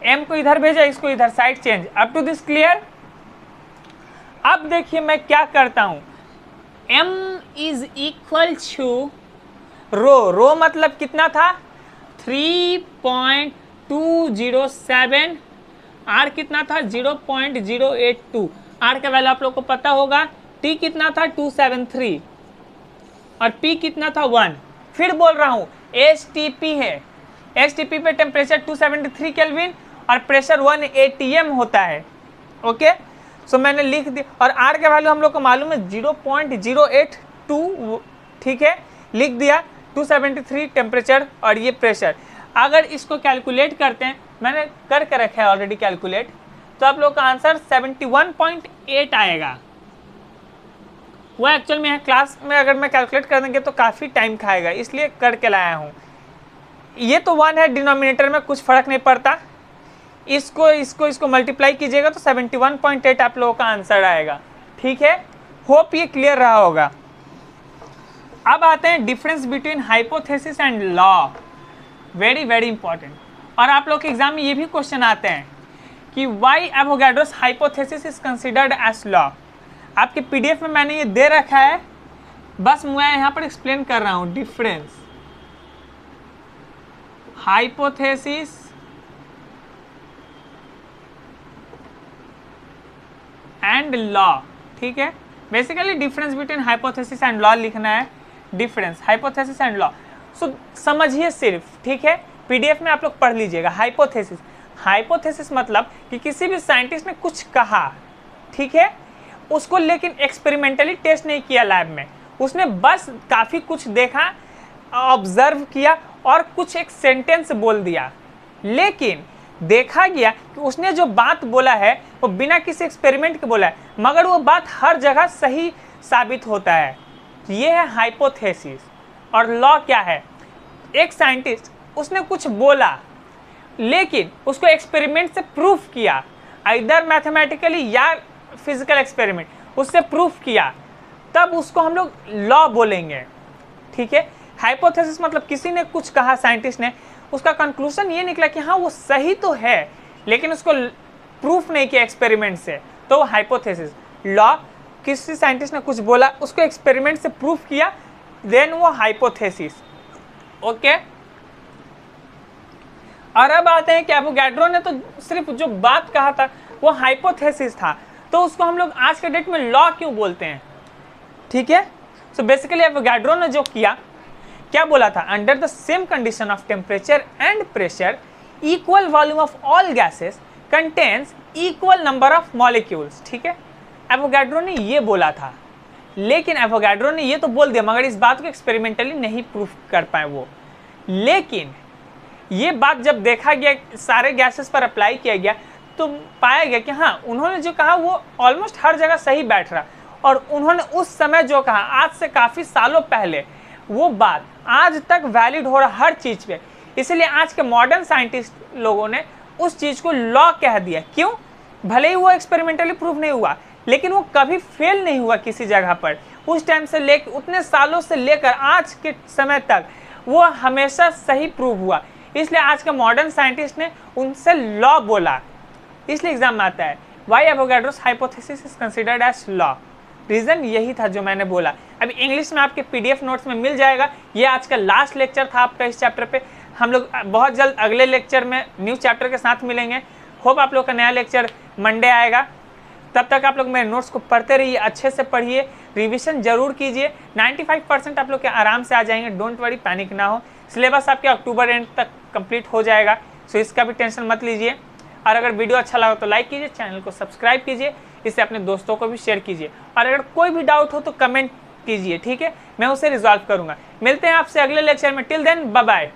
m को इधर भेजा, इसको इधर, side change. Up to this clear? अब देखिए मैं क्या करता हूँ, m is equal to rho मतलब कितना था? 3.207, r कितना था? 0.082, r का वैल्यू आप लोग को पता होगा। t कितना था? 273 और p कितना था? 1। फिर बोल रहा हूँ STP है, STP पे टेम्परेचर 273 केल्विन और प्रेशर 1 atm होता है। ओके, सो मैंने लिख दिया, और r का वैल्यू हम लोग को मालूम है 0.082, ठीक है, लिख दिया। 273 टेम्परेचर और ये प्रेशर। अगर इसको कैलकुलेट करते हैं, मैंने करके रखा है ऑलरेडी कैलकुलेट, तो आप लोग का आंसर 71.8 आएगा। वो एक्चुअल में है, क्लास में अगर मैं कैलकुलेट कर देंगे तो काफ़ी टाइम खाएगा, इसलिए करके लाया हूँ। ये तो 1 है डिनोमिनेटर में, कुछ फर्क नहीं पड़ता। इसको मल्टीप्लाई कीजिएगा तो 71.8 आप लोगों का आंसर आएगा, ठीक है। होप ये क्लियर रहा होगा। अब आते हैं difference between hypothesis and law, very very important. और आप लोग के एग्जाम में ये भी क्वेश्चन आते हैं कि why Avogadro's hypothesis is considered as law. आपके पीडीएफ में मैंने ये दे रखा है, बस मैं यहाँ पर एक्सप्लेन कर रहा हूँ। डिफरेंस हाइपोथेसिस एंड लॉ, ठीक है। Basically difference between hypothesis and law लिखना है, डिफरेंस हाइपोथेसिस एंड लॉ। सो समझिए सिर्फ, ठीक है, पीडीएफ में आप लोग पढ़ लीजिएगा। हाइपोथेसिस मतलब कि किसी भी साइंटिस्ट ने कुछ कहा, ठीक है, उसको लेकिन एक्सपेरिमेंटली टेस्ट नहीं किया लैब में, उसने बस काफ़ी कुछ देखा, ऑब्जर्व किया और कुछ एक सेंटेंस बोल दिया, लेकिन देखा गया कि उसने जो बात बोला है वो बिना किसी एक्सपेरिमेंट के बोला है, मगर वो बात हर जगह सही साबित होता है। ये है हाइपोथेसिस। और लॉ क्या है? एक साइंटिस्ट, उसने कुछ बोला लेकिन उसको एक्सपेरिमेंट से प्रूफ किया, इधर मैथमेटिकली या फिजिकल एक्सपेरिमेंट, उससे प्रूफ किया, तब उसको हम लोग लॉ बोलेंगे, ठीक है। हाइपोथेसिस मतलब किसी ने कुछ कहा, साइंटिस्ट ने, उसका कंक्लूजन ये निकला कि हाँ वो सही तो है, लेकिन उसको प्रूफ नहीं किया एक्सपेरिमेंट से, तो वो हाइपोथेसिस। लॉ, किसी साइंटिस्ट ने कुछ बोला, उसको एक्सपेरिमेंट से प्रूफ किया, देन वो हाइपोथेसिस, ओके। और अब आते हैं कि एवोगाड्रो ने तो सिर्फ जो बात कहा था वो हाइपोथेसिस था, तो उसको हम लोग आज के डेट में लॉ क्यों बोलते हैं, ठीक है। सो बेसिकली एवोगाड्रो ने जो किया, क्या बोला था? Under the same condition of temperature and pressure, equal volume of all gases contains equal number of molecules, ठीक है। एवोगाड्रो ने ये बोला था, लेकिन एवोगाड्रो ने ये तो बोल दिया, मगर इस बात को एक्सपेरिमेंटली नहीं प्रूफ कर पाए वो। लेकिन ये बात जब देखा गया, सारे गैसेस पर अप्लाई किया गया, तो पाया गया कि हाँ उन्होंने जो कहा वो ऑलमोस्ट हर जगह सही बैठ रहा, और उन्होंने उस समय जो कहा, आज से काफ़ी सालों पहले, वो बात आज तक वैलिड हो रहा हर चीज़ पे। इसलिए आज के मॉडर्न साइंटिस्ट लोगों ने उस चीज़ को लॉ कह दिया। क्यों? भले ही वो एक्सपेरिमेंटली प्रूव नहीं हुआ, लेकिन वो कभी फेल नहीं हुआ किसी जगह पर। उस टाइम से लेकर, उतने सालों से लेकर आज के समय तक वो हमेशा सही प्रूव हुआ। इसलिए आज के मॉडर्न साइंटिस्ट ने उनसे लॉ बोला, इसलिए एग्जाम में आता है why Avogadro's hypothesis is considered as law. Reason यही था जो मैंने बोला। अभी इंग्लिश में आपके पीडीएफ नोट्स में मिल जाएगा। ये आज का लास्ट लेक्चर था आपका इस चैप्टर पे। हम लोग बहुत जल्द अगले लेक्चर में न्यू चैप्टर के साथ मिलेंगे। होप आप लोग का नया लेक्चर मंडे आएगा। तब तक आप लोग मेरे नोट्स को पढ़ते रहिए, अच्छे से पढ़िए, रिविजन जरूर कीजिए। 95% आप लोग के आराम से आ जाएंगे, डोंट वरी, पैनिक ना हो। सिलेबस आपके अक्टूबर एंड तक कंप्लीट हो जाएगा, सो इसका भी टेंशन मत लीजिए। और अगर वीडियो अच्छा लगा तो लाइक कीजिए, चैनल को सब्सक्राइब कीजिए, इसे अपने दोस्तों को भी शेयर कीजिए। और अगर कोई भी डाउट हो तो कमेंट कीजिए, ठीक है, मैं उसे रिजॉल्व करूँगा। मिलते हैं आपसे अगले लेक्चर में। Till then bye bye.